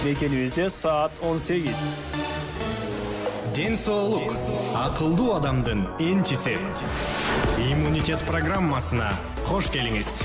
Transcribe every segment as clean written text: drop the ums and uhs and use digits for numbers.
Мекенибизде саат 18. Ден соолук акылдуу адамдын энчиси. Иммунитет программасына кош келиңиз.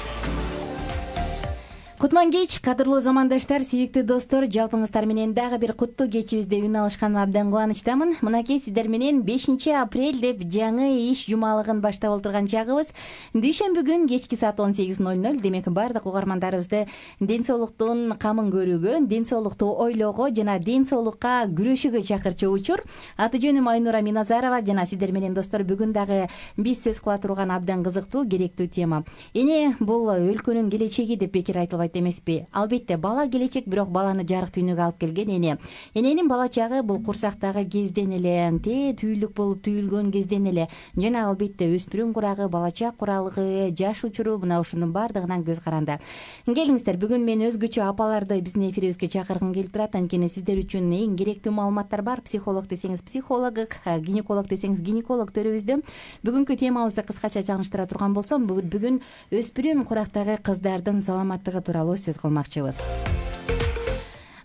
Кутман кеч, кадырлуу замандаштар, сүйүктүү достор, жалпыңыздар менен дагы бир куттуу кечибизде үн алышканыма абдан кубанычтамын. Мынакей сиздер менен 5-апрель деп жаңы иш жумалыгын баштап отурган чагыбыз. Дүйшөмбү күн кечки саат 18:00. Демек бардык угармандарыбызды ден соолуктун камын көрүүгө, ден соолукту ойлоого жана ден соолукка күрөшүүгө чакырчу учур. Аты жөнүм Айнура Миназарова жана сиздер менен достор бүгүн дагы биз сөз кыла турган абдан кызыктуу, керектүү тема. Эне бул өлкөнүн келечеги деп бекер айтылбайт эмеспи? Албетте бала келечек, бирок баланы жарык дүйнөгө алып келген эне. Эненин бала чагы бул курсактагы кезден эле, түйүлүк болуп түйүлгөн кезден эле жана албетте өспүрүм курагы, бала чак куралыгы, жаш учуру мына ушунун бардыгынан көз каранды. Келиңиздер, бүгүн мен өзгөчө апаларды биздин эфирибизге чакыргым келип турат. Анткени сиздер үчүн эң керектүү маалыматтар бар. Психолог десеңиз психолог, гинеколог десеңиз гинеколог төрүбүздө. Бүгүнкү темабызды кыскача жаңыштыра турган болсом, бүгүн өспүрүм курактагы кыздардын саламаттыгы тууралуу сөз кылмакчыбыз.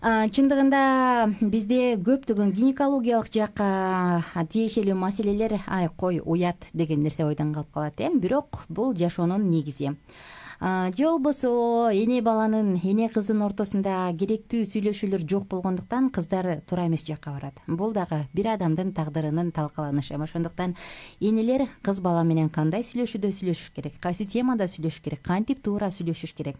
Чындыгында бизде көптөгөн гинекологиялык жакка тиешелүү маселелер уят деген нерсе ойдон калып калат, бирок бул жашоонун негизи. Же болбосо эне баланын, эне кыздын ортосунда керектүү сүйлөшүүлөр жок болгондуктан кыздар туура эмес жакка барат. Бул дагы бир адамдын тагдырынын талкаланышы. Ошондуктан энелер кыз бала менен кандай сүйлөшүүдө сүйлөшүш керек, кайсы темада сүйлөшүш керек, кантип туура сүйлөшүш керек.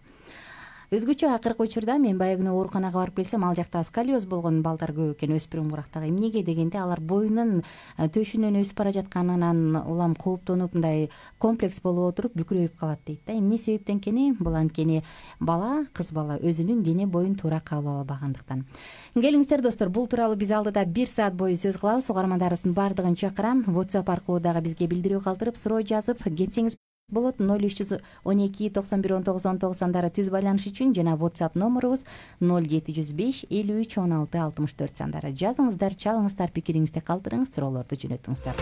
Өзгөчө акыркы учурда мен баягы күнү ооруканага барып келсем, ал жакта сколиоз болгон балдар көп экен, өспүрүм курактагы. Эмнеге дегенде, алар боюнун төшүнөн өсүп бара жатканынан улам кооптонуп, мындай комплекс болуп отуруп бүкүрөйүп калат дейт да. Эмне себептен экени? Бул анткени бала, кыз бала өзүнүн дене боюн туура кабыл ала албагандыктан. Келиңиздер достор, бул тууралуу биз алдыда 1 саат бою сөз кылабыз. Угармандарыбыздын бардыгын чакырам. WhatsApp аркылуу дагы бизге билдирүү калтырып, суроо жазып кетсеңиз болот. 0312 91 19 19 сандары түз байланыш үчүн жана WhatsApp номерубуз 0705 53 16 64 сандары. Жазыңыздар, чалыңыздар, пикириңизди калтырыңыз, суроолорду жөнөтүңүздөр.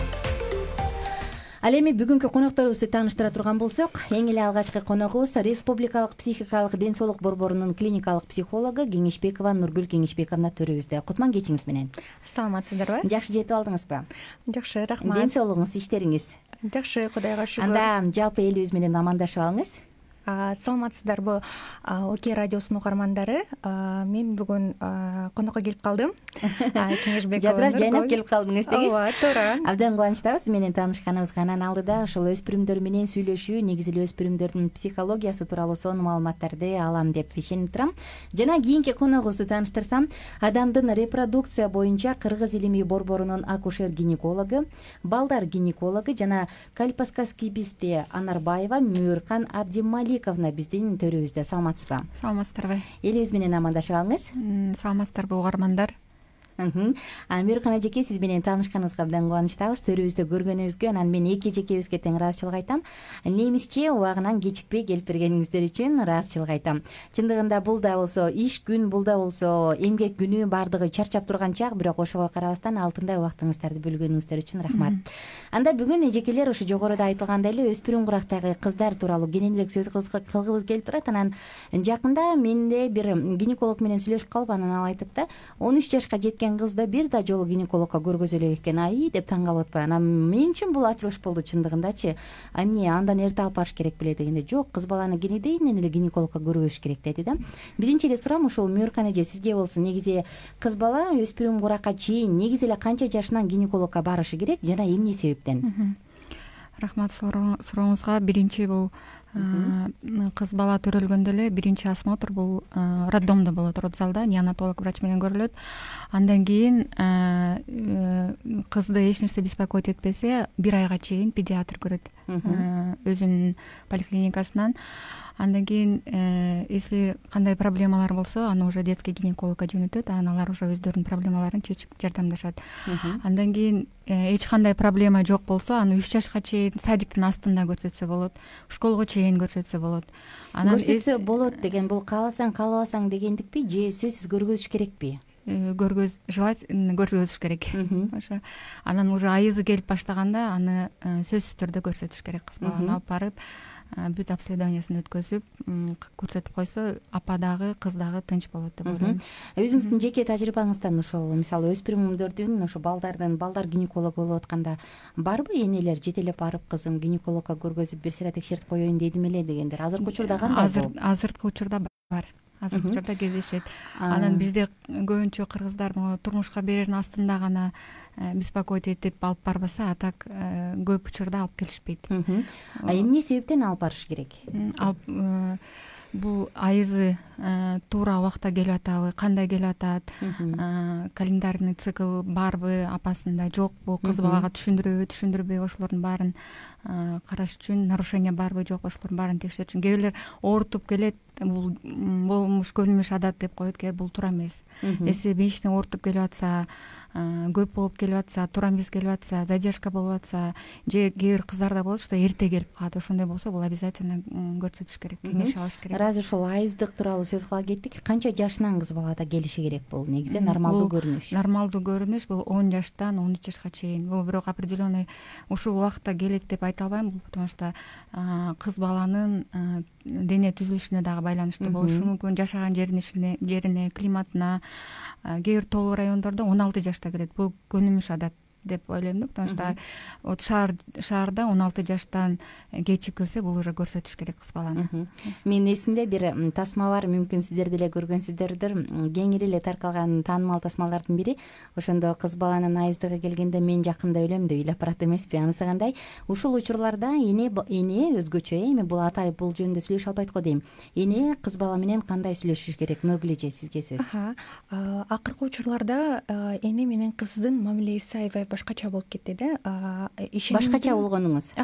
Ал эми бүгүнкү конокторубузду тааныштыра турган болсок, эң эле алгачкы коногубуз Республикалык психикалык ден соолук борборунун клиникалык психологу Кеңешбекова Нургүл Кеңешбековна төрүбүздө. Кутман кечиңиз менен. Саламатсыздарбы? Жакшы жетип алдыңызбы? Жакшы, рахмат. Ден соолугуңуз, иштериңиз? Жакшы, Кудайга шүгүр. Анда жалпы элибиз менен амандашып алыңыз. Саламатсыздарбы, ОК радиосунун угармандары. Мен бүгүн конокко келип калдым. Кеңешбекова. Жадырап жайнап келип калдыңыз дегиз. Ооба, туура. Абдан кубанычтабыз менен таанышканыбызга. Анан алдыда ошол өспүрүмдөр менен сүйлөшүү, негизи эле өспүрүмдөрдүн психологиясы тууралуу сонун маалыматтарды алам деп ишенип турам. Жана кийинки коногубузду тааныштырсам, адамдын репродукция боюнча Кыргыз илимий борборунун акушер-гинекологу, балдар гинекологу жана кальпоскописти Анарбаева Мөөркан Абдималиковна биздин төрүбүздө. Саламатсызбы? Саламатсыздарбы? Элибиз менен амандашып алыңыз. Саламатсыздарбы, угармандар? Мөөркан эжеке, сиз менен таанышканыбызга абдан кубанычтабыз. Төрүбүздө көргөнүбүзгө, анан мен эки эжекебизге тең ыраазычылык айтам. Немисче убагынан кечикпей келип бергениңиздер үчүн ыраазычылык айтам. Чындыгында бул да болсо иш күн, бул да болсо эмгек күнү, бардыгы чарчап турган чак, бирок ошого карабастан алтындай убактыңыздарды бөлгөнүңүздөр үчүн рахмат. Анда бүгүн эжекелер ушу жогоруда айтылгандай эле өспүрүм курактагы кыздар тууралуу кененирээк сөз кылгыбыз келип турат. Анан жакында менде бир гинеколог менен сүйлөшүп калып, анан ал айтып да, 13 жашка жеткен кызды бир да жолу гинекологко көргөзө элек экен, деп таң калып атпайбы. Анан мен үчүн бул ачылыш болду чындыгындачы. Эмне андан эрте алып барыш керек беле дегенде, жок, кыз баланы кенедейинен эле гинекологко көргөзүш керек деди да. Биринчи эле суроом ушул Мөөркан эже, сизге болсун. Негизи кыз бала өспүрүм куракка чейин негизи эле канча жашынан гинекологко барышы керек жана эмне себептен? Рахмат сурооңузга. Биринчи бул кыз бала төрөлгөндө эле биринчи осмотр бул роддомдо болот, родзалда неонатолог врач менен көрүлөт. Андан кийин кызды эч нерсе беспокоить этпесе, 1 айга чейин педиатр көрөт өзүнүн поликлиникасынан. Андан кийин если кандай проблемалар болсо, аны уже детский гинекологко жөнөтөт, алар уже өздөрүнүн проблемаларын чечип жардамдашат. Андан кийин эч кандай проблема жок болсо, аны 3 жашка чейин садиктин астында көрсөтсө болот, школго чейин көрсөтсө болот. Көрсөтсө болот деген бул кааласаң, каалабасаң дегендикпи же сөзсүз көргөзүш керекпи? Көргөзүш керек. Ошо анан уже айызы келип баштаганда аны сөзсүз түрдө көрсөтүш керек. Кыз баланы алып барып бүт обследованиясын өткөзүп көрсөтүп койсо апа дагы кыз дагы тынч болот деп ойлойм. Өзүңүздүн жеке тажрыйбаңыздан ошол мисалы өспүрүмдөрдүн ошо балдар гинеколог болуп атканда барбы энелер жетелеп барып кызым гинекологко көргөзүп бир сыйра текшертип коеюн дедим эле дегендер? Азыркы учурда кандай бул? Азыркы учурда бар. Азыркы учурда кездешет. Анан бизде көбүнчө кыргыздар турмушка берердин астында гана беспокоить этип алып барбаса, а так көп учурда алып келишпейт. Эмне себептен алып барыш керек? Бул айызы туура убакта келип атабы, кандай келип атат, календарный цикл барбы, апасында жокпу, кыз балага түшүндүрөбү, түшүндүрбөйбү, ошолордун баарын караш үчүн, нарушение барбы, жокпу, ошолордун баарын текшериш үчүн. Кээ бирлер оорутуп келет, бул болмуш көнүмүш адат деп коет, бул туура эмес. Эси бейиштен оорутуп келип атса, көп болуп келип атса, туура эмес келип атса, задержка болуп атса, же кээ бир кыздарда болот что эрте келип калат, ошондой болсо бул обязательно көрсөтүш керек, кеңеш алыш керек. Азыр ушул айыздык тууралуу сөз кыла кеттик. Канча жашынан кыз балада келиши керек бул? Негизи нормалдуу көрүнүш. Нормалдуу көрүнүш бул 10 жаштан 13 жашка чейин. Бул бирок определенный ушул убакта келет деп айта албайм, потому что кыз баланын дене түзүлүшүнө дагы байланыштуу болушу мүмкүн, жашаган жерине, климатына. Кээ бир тоолуу райондордо 16 жашта келет. Бул көнүмүш адат деп ойлойм да, потому что вот шаарда 16 жаштан кечип келсе, бул уже көрсөтүш керек кыз баланы. Менин эсимде бир тасма бар, мүмкүн сиздер деле көргөнсүздөрдүр. Кеңири эле таркалган таанымал тасмалардын бири. Ошондо кыз баланын айыздыгы келгенде мен жакында өлөм деп ыйлап барат эмеспи? Анысы кандай? Ушул учурларда эне өзгөчө, эми бул атай бул жөнүндө сүйлөшө албайт го дейм. Эне кыз бала менен кандай сүйлөшүш керек? Нургүл эже, сизге сөз. Акыркы учурларда эне менен кыздын мамилеси аябай башкача болуп кетти да. Башкача болгонуңуз?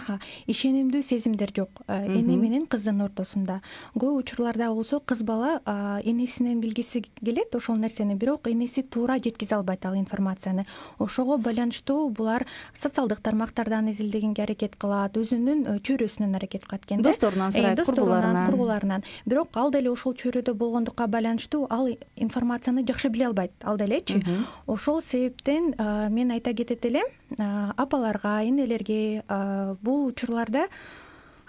Ишенимдүү сезимдер жок эне менен кыздын ортосунда. Көп учурларда болсо кыз бала энесинен билгиси келет ошол нерсени, бирок энеси туура жеткизе албайт ал информацияны. Ошого байланыштуу булар социалдык тармактардан изилдегенге аракет кылат, өзүнүн чөйрөсүнөн аракет кылат экен да. Досторунан сурайт, курбуларынан. Бирок ал деле ошол чөйрөдө болгондукка байланыштуу ал информацияны жакшы биле албайт, ал делечи. Ошол себептен мен айта кетет элем, апаларга, энелерге бул учурларда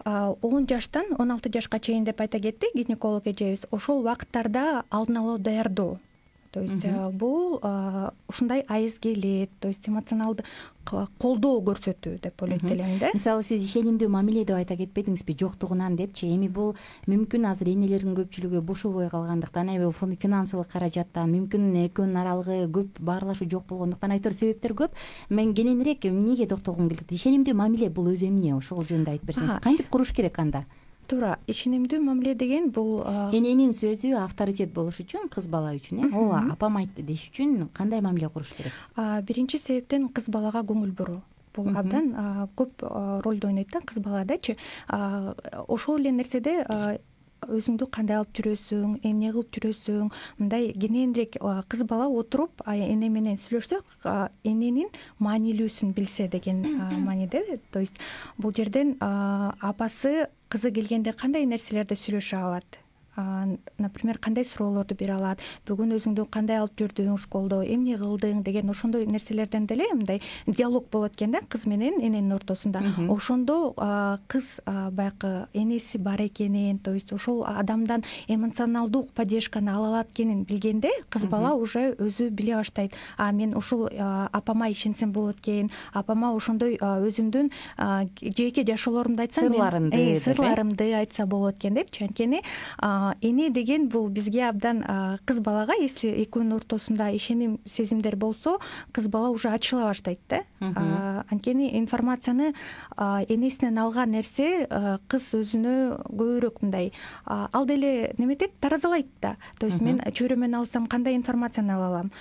10 жаштан 16 жашка чейин деп айта кетти гинеколог эжебиз. Ошол убакыттарда алдын ала даярдоо. То есть бул ушундай айыз келет, то есть эмоционалдык колдоо көрсөтүү деп ойлойт элем да. Мисалы сиз ишенимдүү мамиле деп айта кетпедиңизби, жоктугунан депчи? Эми бул мүмкүн азыр энелердин көпчүлүгү бошобой калгандыктан, бул финансылык каражаттан, мүмкүн экөөнүн аралыгы көп баарлашуу жок болгондуктан, айтор себептер көп. Мен кененирээк эмнеге токтолгум келет? Ишенимдүү мамиле бул өзү эмне? Ошол жөнүндө айтып берсеңиз. Кантип куруш керек анда? Туура, ишенимдүү мамиле деген бул эненин сөзү авторитет болуш үчүн, кыз бала үчүн, ооба, апам айтты деш үчүн кандай мамиле куруш керек? Биринчи себептен кыз балага көңүл буруу. Бул абдан көп ролду ойнойт да кыз балада,чы. Ошол эле нерседе өзүңдү кандай алып жүрөсүң, эмне кылып жүрөсүң, мындай кененирээк кыз бала отуруп эне менен сүйлөшсө, эненин маанилүүсүн билсе деген мааниде. То есть бул жерден апасы кызы келгенде кандай нерселерди сүйлөшө алат, например, кандай суроолорду бере алат, бүгүн өзүңдү кандай алып жүрдүң школдо, эмне кылдың деген ошондой нерселерден деле мындай диалог болот экен да кыз менен эненин ортосунда. Ошондо кыз баягы энеси бар экенин, то есть ошол адамдан эмоционалдуу поддержканы ала алат экенин билгенде, кыз бала уже өзү биле баштайт. Мен ушул апама ишенсем болот экен, апама ошондой өзүмдүн жеке жашоолорумду айтсам, сырларымды айтса болот экен депчи. Анткени эне деген бул бизге абдан кыз балага, если экөөнүн ортосунда ишеним сезимдер болсо, кыз бала уже ачыла баштайт да. Анткени информацияны энесинен алган нерсе кыз өзүнө көбүрөөк мындай ал деле неметет, таразалайт да. То есть мен чөйрөмөн алсам кандай информацияны ала алам,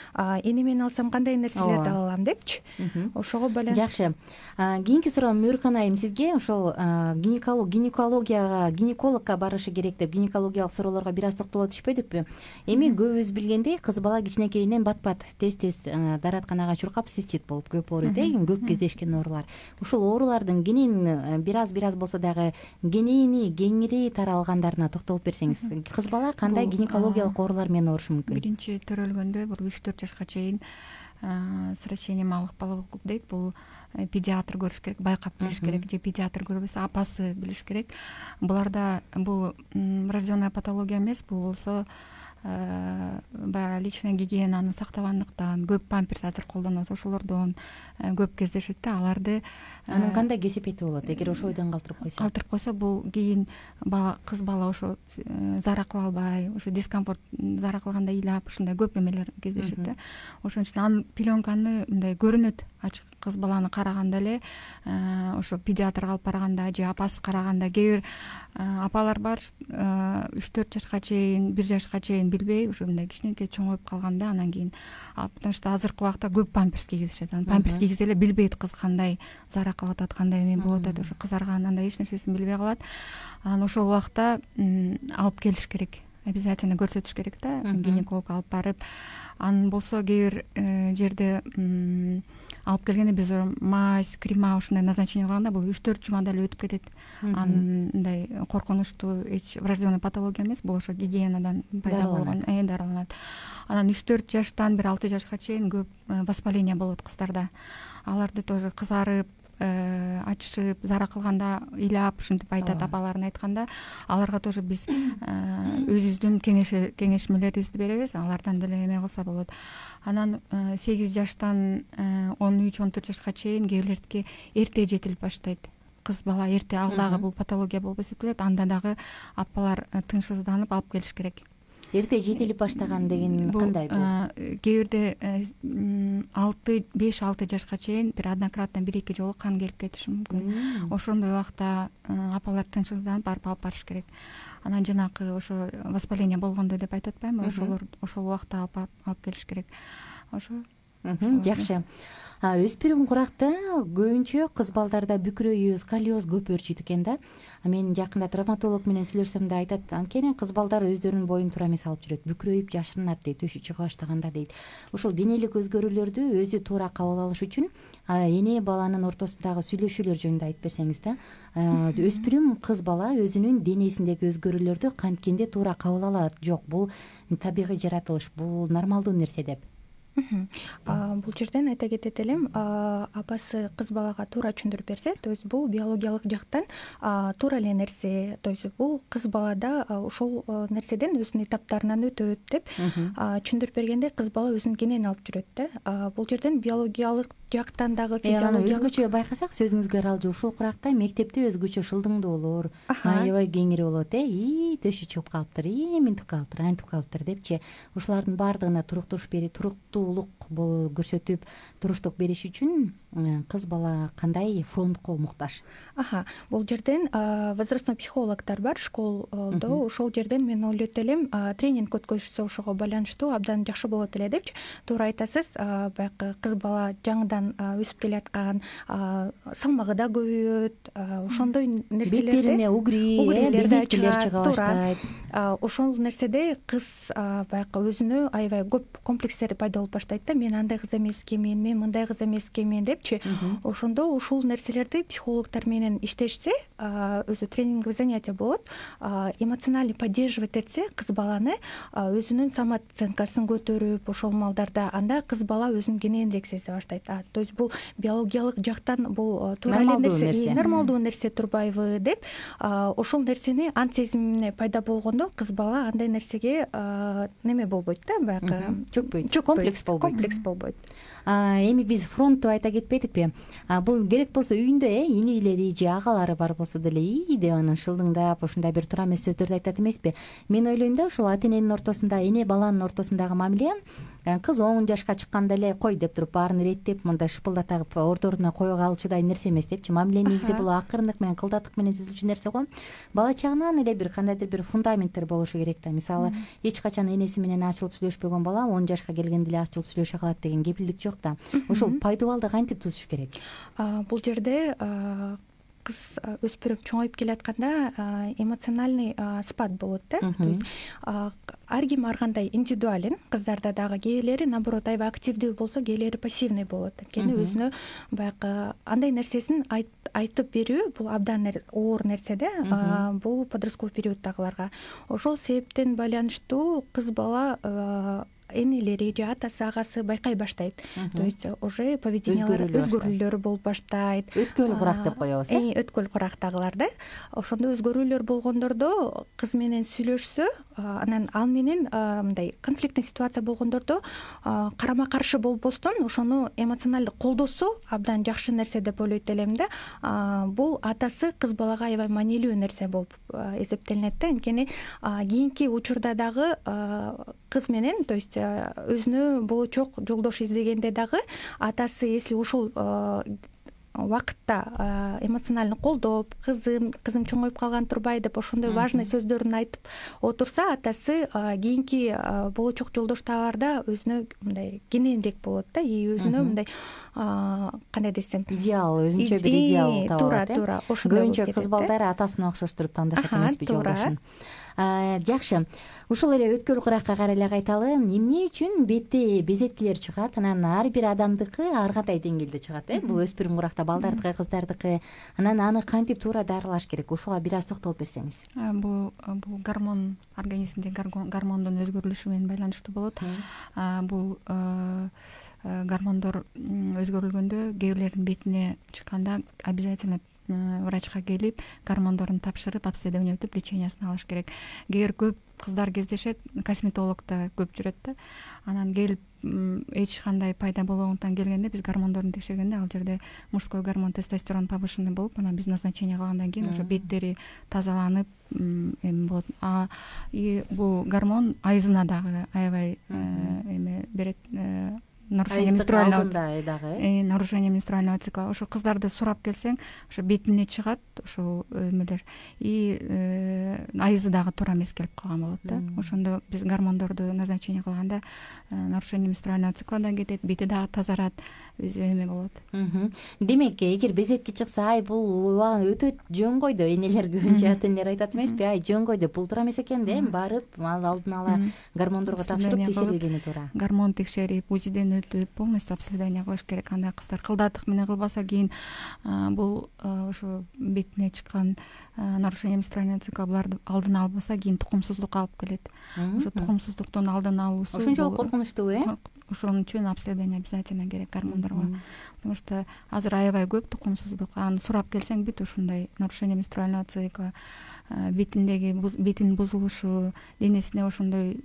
эне менен алсам кандай нерселерди ала алам депчи. Ошого байланыштуу. Жакшы. Кийинки суроом Мөркан айым сизге. Ошол гинекологко барышы керек деп гинекологиялык суроолорго бир аз токтоло түшпөдүкпү? Эми көбүбүз билгендей, кыз бала кичинекейинен бат-бат тез даратканага чуркап цистит болуп көп ооруйт, көп кездешкен оорулар. Ушул оорулардын кенен бир аз болсо дагы кенени кеңири таралгандарына токтолуп берсеңиз. Кыз бала кандай гинекологиялык оорулар менен оорушу мүмкүн? Биринчи төрөлгөндө бул 3-4 жашка чейин сращение малых половых губ дейт. Бул педиатр көрүш керек, байкап билиш керек, же педиатр көрбөсө апасы билиш керек. Буларда бул врожденная патология эмес, бул болсо баягы личный гигиенаны сактабандыктан, көп памперс азыр колдонобуз, ошолордон көп кездешет да. Аларды анын кандай кесепети болот эгер ошо ойдон калтырып койсо? Бул кийин кыз бала ошо зара кыла албай, ошо дискомфорт, зара кылганда ыйлап, ушундай көп эмелер кездешет да. Ошон үчүн анын пеленканы мындай көрүнөт, ачык кыз баланы караганда эле, ошо педиатрга алып барганда же апасы караганда. Кээ бир апалар бар 3-4 жашка чейин, 1 жашка чейин билбей, ушу мындай кичинекей чоңоюп калганда, анан кийин, потому что азыркы убакта көп памперс кийгизишет. Анан памперс кийгизе эле билбейт кыз кандай зара кылып атат, кандай эме болуп атат, ошо кызарган, андай эч нерсесин билбей калат. Анан ошол убакта алып келиш керек, обязательно көрсөтүш керек да, гинекологко алып барып. Анан болсо кээ бир жерде алып келгенде биз мазь, крема ушундай назначение кылганда бул 3-4 жумада эле өтүп кетет. Анын мындай коркунучтуу эч врожденный патология эмес, бул ошо гигиенадан пайда болгон, дарыланат. Анан 3-4 жаштан 1-6 жашка чейин көп воспаление болот кыздарда. Аларды тоже кызарып, ачышып, зара кылганда ыйлап, ушинтип айтат апаларын айтканда, аларга тоже биз өзүбүздүн кеңешмелерибизди беребиз, алардан деле эме кылса болот. Анан 8 жаштан 13-14 жашка чейин кээ бирлердики эрте жетилип баштайт. Кыз бала эрте, ал дагы бул патология болуп эсептелет. Анда дагы апалар тынчсызданып алып келиш керек. Эрте жетилип баштаган деген кандай бул? Кээ бирде 5-6 жашка чейин бир однократно 1-2 жолу кан келип кетиши мүмкүн. Ошондой убакта апалар тынчсызданып барып алып барыш керек. Анан жанакы ошо воспаление болгондой деп айтып атпаймынбы, ошол убакта алып келиш керек. Ошо жакшы. Өспүрүм куракта көбүнчө кыз балдарда бүкүрөйү, сколиоз көп өрчүйт экен да. Мен жакында травматолог менен сүйлөшсөм да айтат, анткени кыз балдар өздөрүнүн боюн туура эмес алып жүрөт, бүкүрөйүп жашырынат дейт, төшү чыга баштаганда дейт. Ошол денелик өзгөрүүлөрдү өзү туура кабыл алыш үчүн эне баланын ортосундагы сүйлөшүүлөр жөнүндө айтып берсеңиз да. Өспүрүм кыз бала өзүнүн денесиндеги өзгөрүүлөрдү канткенде туура кабыл алат, жок, бул табигый жаратылыш, бул нормалдуу нерсе деп. Бул жерден айта кетет элем, апасы кыз балага туура түшүндүрүп берсе, то есть бул биологиялык жактан туура эле нерсе, то есть бул кыз балада ошол нерседен өзүнүн этаптарынан өтөт деп түшүндүрүп бергенде кыз бала өзүнүн кенени алып жүрөт да. Бул жерден биологиялык жактан дагы физиологиялык өзгөчө байкасак, сөзүңүзгө аралжы ушул куракта мектепте өзгөчө шылдыңдоолор, аябай кеңири болот, төшү чыгып калыптыр, мынтип калыптыр, антип калыптыр депчи. Ушулардын баардыгына туруктуулук көрсөтүп, туруштук бериш үчүн кыз бала кандай фронтко муктаж? Бул жерден возрастной психологдор бар школдо, ошол жерден мен ойлойт элем, тренинг өткөзүшсө ошого байланыштуу абдан жакшы болот эле депчи. Туура айтасыз, баягы кыз бала жаңыдан өсүп келаткан, салмагы да көбөйөт, ошондой нерселерде беттерине безектилер чыга баштайт. Ошол нерседе кыз баягы өзүнө аябай көп комплекстер пайда болуп баштайт да. Мен андай кыз эмес экенмин, мен мындай кыз эмес экенмин депчи. Ошондо ушул нерселерди психологдор менен иштешсе, өзү тренинговый занятие болот, эмоционально поддерживать этсе кыз баланы, өзүнүн самооценкасын көтөрүп, ошол малдарда анда кыз бала өзүн кененирээк сезе баштайт. То есть бул биологиялык жактан бул туура эле нерсе, нормалдуу нерсе турбайбы деп, ошол нерсени ант сезимине пайда болгондо кыз бала андай нерсеге неме болбойт да, баягы чөкпөйт, комплекс болбойт. Эми биз фронтту айта кетпедикпи? Бул керек болсо үйүндө инилери же агалары бар болсо деле деп анан шылдыңдап ушундай бир туура эмес сөздөрдү айтат эмеспи? Мен ойлойм да, ушул ата эненин ортосунда, эне баланын ортосундагы мамиле, кыз 10 жашка чыкканда эле кой деп туруп баарын иреттеп, мындай шыпылдатып ордоруна кое калчудай нерсе эмес депчи. Мамиле негизи бул акырындык менен, кылдаттык менен түзүлчү нерсе го. Бала чагынан эле бир кандайдыр бир фундаменттер болушу керек да. Мисалы, эч качан энеси менен ачылып сүйлөшпөгөн бала 10 жашка келгенде эле ачылып сүйлөшө калат деген кепилдик жок да. Ошол пайдубалды кантип түзүш керек? Бул жерде кыз өспүрүм чоңоюп келатканда эмоциональный спад болот да. То есть ар ким ар кандай индивидуален, кыздарда дагы кээрлери наоборот аябай активдүү болсо, кээрлери пассивный болот. Анткени өзүнө баягы андай нерсесин айтып берүү бул абдан оор нерсе да. Бул подростковый периоддагыларга. Ошол себептен байланыштуу кыз бала энелери же атасы агасы байкай баштайт. То есть уже поведениялар өзгөрүүлөр болуп баштайт. Өткөл курак деп коебуз, өткөл курактагылар да. Ошондо өзгөрүүлөр болгондордо кыз менен сүйлөшсө, анан ал менен мындай конфликтный ситуация болгондордо карама каршы болбостон ошону эмоционалдык колдосо абдан жакшы нерсе деп ойлойт элем да. Бул атасы кыз балага аябай маанилүү нерсе болуп эсептелинет да. Анткени кийинки учурда дагы кыз менен, то есть өзүнө болочок жолдош издегенде дагы атасы если ушул убакытта эмоционально колдоп, кызым чоңоюп калган турбай деп ошондой важный сөздөрүн айтып отурса, атасы кийинки болочок жолдош табаарда өзүнө мындай кененирээк болот да, и өзүнө мындай кандай десем, идеал, өзүнчө бир идеал табылат. Туура, ошондой. Көбүнчө кыз балдар атасына окшоштуруп тандашат эмеспи жолдошун. Жакшы. Ушул эле өткөл куракка кайра эле кайталы. Эмне үчүн бетте безеткилер чыгат? Анан ар бир адамдыкы ар кандай деңгээлде чыгат, Бул өспүрүм куракта балдардыкы, кыздардыкы. Анан аны кантип туура дарылаш керек? Ушуга бир аз токтолуп берсеңиз. Бул гормон, организмде гормондун өзгөрүлүшү менен байланыштуу болот. Бул гормондор өзгөрүлгөндө кээ бирлердин бетине чыкканда обязательно врачка келип, гормондорун тапшырып, обследование өтүп, лечениясын алыш керек. Кээ көп кыздар кездешет, косметологда көп жүрөт да. Анан келип эч кандай пайда болбогондуктан келгенде биз гормондорун текшергенде ал жерде мужской гормон тестостерон повышенный болуп, анан биз назначение кылгандан кийин ошо беттери тазаланып эми болот. И бул гормон айызына дагы аябай эме берет, нарушение менструального цикла. Ошо кыздарды сурап келсең, ошо бетине чыгат ошол эмелер, и айызы дагы туура эмес келип калган болот да. Ошондо биз гормондорду назначение кылганда нарушение менструального цикла да кетет, бети дагы тазарат, өзү эме болот. Демек, эгер безетки чыкса, ай бул убагы өтө жөн койду, энелер көбүнчө ата-энелер айтат эмеспи, ай жөн койду, бул туура эмес экен да, барып алдын ала гормондорго тапшырып текшерилгени туура. Гормон текшерип, УЗИден өтүп, полностью обследование кылыш керек. Андай кыздар кылдатык менен кылбаса кийин бул ошо бетине чыккан нарушение менструального цикла буларды алдын албаса кийин тукумсуздукка алып келет. Ошо тукумсуздуктун алдын алуусу ошончолук коркунучтуу, Ошон үчүн обследование обязательно керек гормондорго. Потому что азыр аябай көп тукумсуздук. Аны сурап келсең бүт ушундай нарушение менструального цикла, бетинин бузулушу, денесине ошондой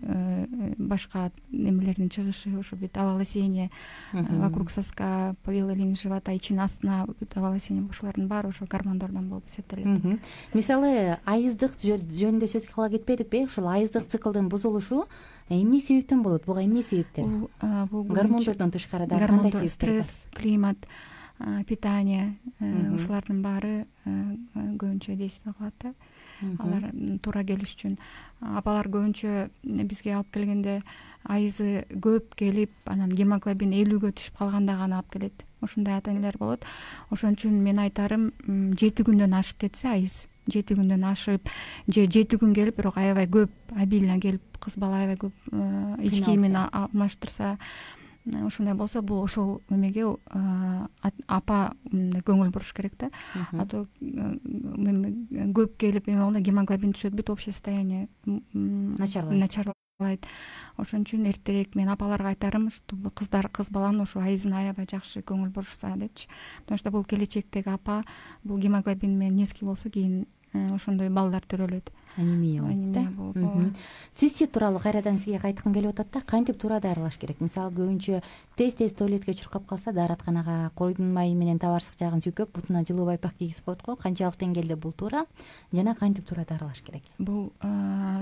башка эмелердин чыгышы, ошо бүт оволосение вокруг соска, по белой линии живота, ичин астына бүт оволосение, ушулардын баары ошо гормондордон болуп эсептелет. Мисалы, айыздык жөнүндө сөз кыла кетпедикпи? Ушул айыздык циклдын бузулушу эмне себептен болот? Буга эмне себептер? Гормондордон тышкары да кандай себептер? Стресс, климат, питание, ушулардын баары көбүнчө действие кылат да. Алар туура келиш үчүн. Апалар көбүнчө бизге алып келгенде айызы көп келип, анан гемоглобин 50-ге түшүп калганда гана алып келет. Ошондой ата-энелер болот. Ошон үчүн мен айтарым, 7 күндөн ашып кетсе айыз, 7 күндөн ашып, же 7 күн келип, бирок аябай көп, обильно келип, кыз бала аябай көп ич кийимин алмаштырса, ошондой болсо, бул ошол эмеге апа көңүл буруш керек да. А то көп келип эме болгондо гемоглобин түшөт, бүт общее состояние начарлайт. Ошон үчүн эртерээк мен апаларга айтарым, чтобы кыз баланын ошо айызына аябай жакшы көңүл бурушса депчи. Потому что бул келечектеги апа, бул гемоглобин менен низкий болсо кийин ошондой балдар төрөлөт. Анемия болот. Цистит тууралуу кайрадан сизге кайткым келип атат да, кантип туура дарылаш керек? Мисалы, көбүнчө тез туалетке чуркап калса, дааратканага койдун майы менен табарсык жагын сүйкөп, бутуна жылуу байпак кийгизип коет го. Канчалык деңгээлде бул туура жана кантип туура дарылаш керек? Бул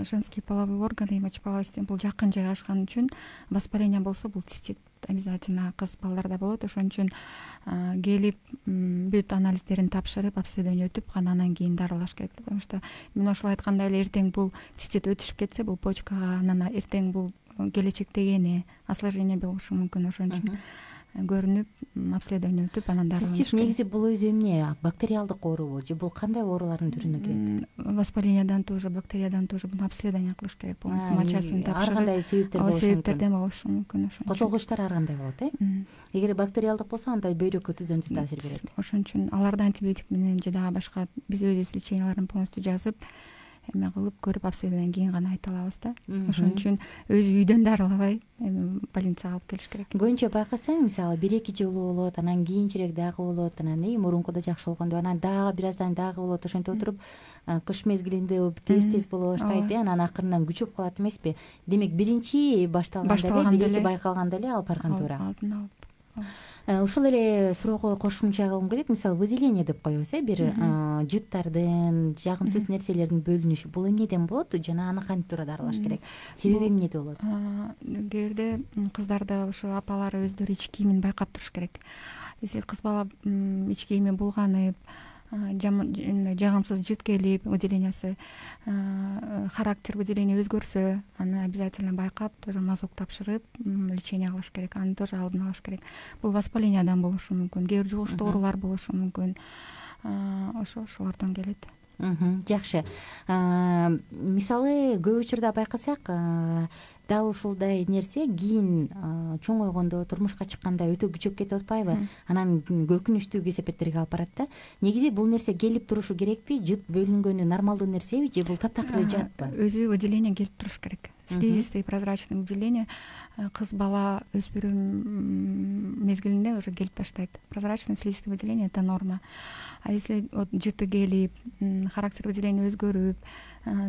женский половой органы, мочеполовая система, бул жакын жайгашкан үчүн воспаление болсо, бул цистит обязательно кыз балдарда болот. Ошон үчүн келип бүт анализдерин тапшырып, обследование өтүп гана анан кийин дарылаш керек. Потому что мен ошол айткандай эле эртең бул цистит өтүшүп кетсе, бул почкага, анан эртең бул келечектеги эне осложнение болушу мүмкүн. Ошон үчүн көрүнүп, обследование өтүп, анан дарылаш керек. Цистит негизи бул өзү эмне? Бактериалдык оорубу же бул кандай оорулардын түрүнө кирет? Воспаленияден тоже, бактериядан тоже буну обследование кылыш керек. Полностью мочасын тапшырып. Ар кандай себептер болушу мүмкүн. Себептерден болушу мүмкүн. Козголгучтар ар кандай болот, Эгер бактериалдык болсо, анда бөйрөккө түздөн түз таасир берет. Ошон үчүн аларды антибиотик менен же дагы башка биз өзүбүз леченияларын полностью жазып, эме кылып көрүп абседен кийин гана айта алабыз да. Ошон үчүн өзү үйдөн дарылабай больницага алып келиш керек. Көбүнчө байкасаң, мисалы 1-2 жолу болот, анан кийинчерээк дагы болот, анан мурункуда жакшы болгондо анан дагы бир аздан дагы болот. Ошентип отуруп кыш мезгилинде тез боло баштайт, анан акырынан күчөп калат эмеспи? Демек, биринчи башталганда эле, байкалганда эле алып барган туура. Ушул эле суроого кошумча кылгым келет. Мисалы, выделение деп коебуз, бир жыттардын, жагымсыз нерселердин бөлүнүшү. Бул эмнеден болот жана аны кантип туура дарылаш керек? Себеби эмнеде болот? Кээде кыздарда ошо апалары өздөрү ич кийимин байкап туруш керек. Если кыз бала ич кийими булганып, жагымсыз жыт келип, выделениясы, характер выделение өзгөрсө, аны обязательно байкап, тоже мазок тапшырып, лечение кылыш керек. Аны тоже алдын алыш керек. Бул воспалениядан болушу мүмкүн, кээ бир жугуштуу оорулар болушу мүмкүн. Ошолордон келет. Жакшы. Мисалы, көп учурда байкасак, дал ушулдай нерсе кийин чоңойгондо, турмушка чыкканда өтө күчөп кетип атпайбы? Анан көкүнүчтүү кесепеттерге алып барат да. Негизи бул нерсе келип турушу керекпи? Жыт бөлүнгөнү нормалдуу нерсеби же бул таптакыр эле жатпы? Өзү выделение келип туруш керек. Слизистый прозрачный выделение кыз бала өспүрүм мезгилинде уже келип баштайт. Прозрачный слизистый выделение — это норма. А если жыты келип, характер выделения өзгөрүп,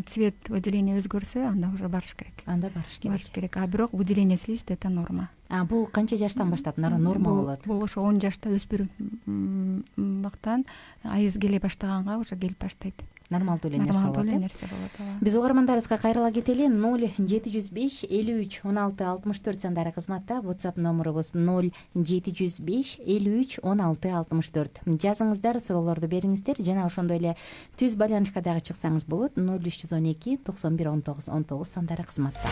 цвет выделения өзгөрсө, анда уже барыш керек. Барыш керек. А бирок выделение слизистой — это норма. Бул канча жаштан баштап норма болот? Бул ошо 10 жашта өспүрүм бактан айыз келе баштаганга уже келип баштайт. Нормалдуу эле нерсе болот. Биз угармандарыбызга кайрыла кетели. 0705 53 16 64 сандары кызматта. WhatsApp номерубуз 0705 53 16 64. Жазыңыздар, суроолорду бериңиздер жана ошондой эле түз байланышка дагы чыксаңыз болот. 0312 91 19 19 сандары кызматта.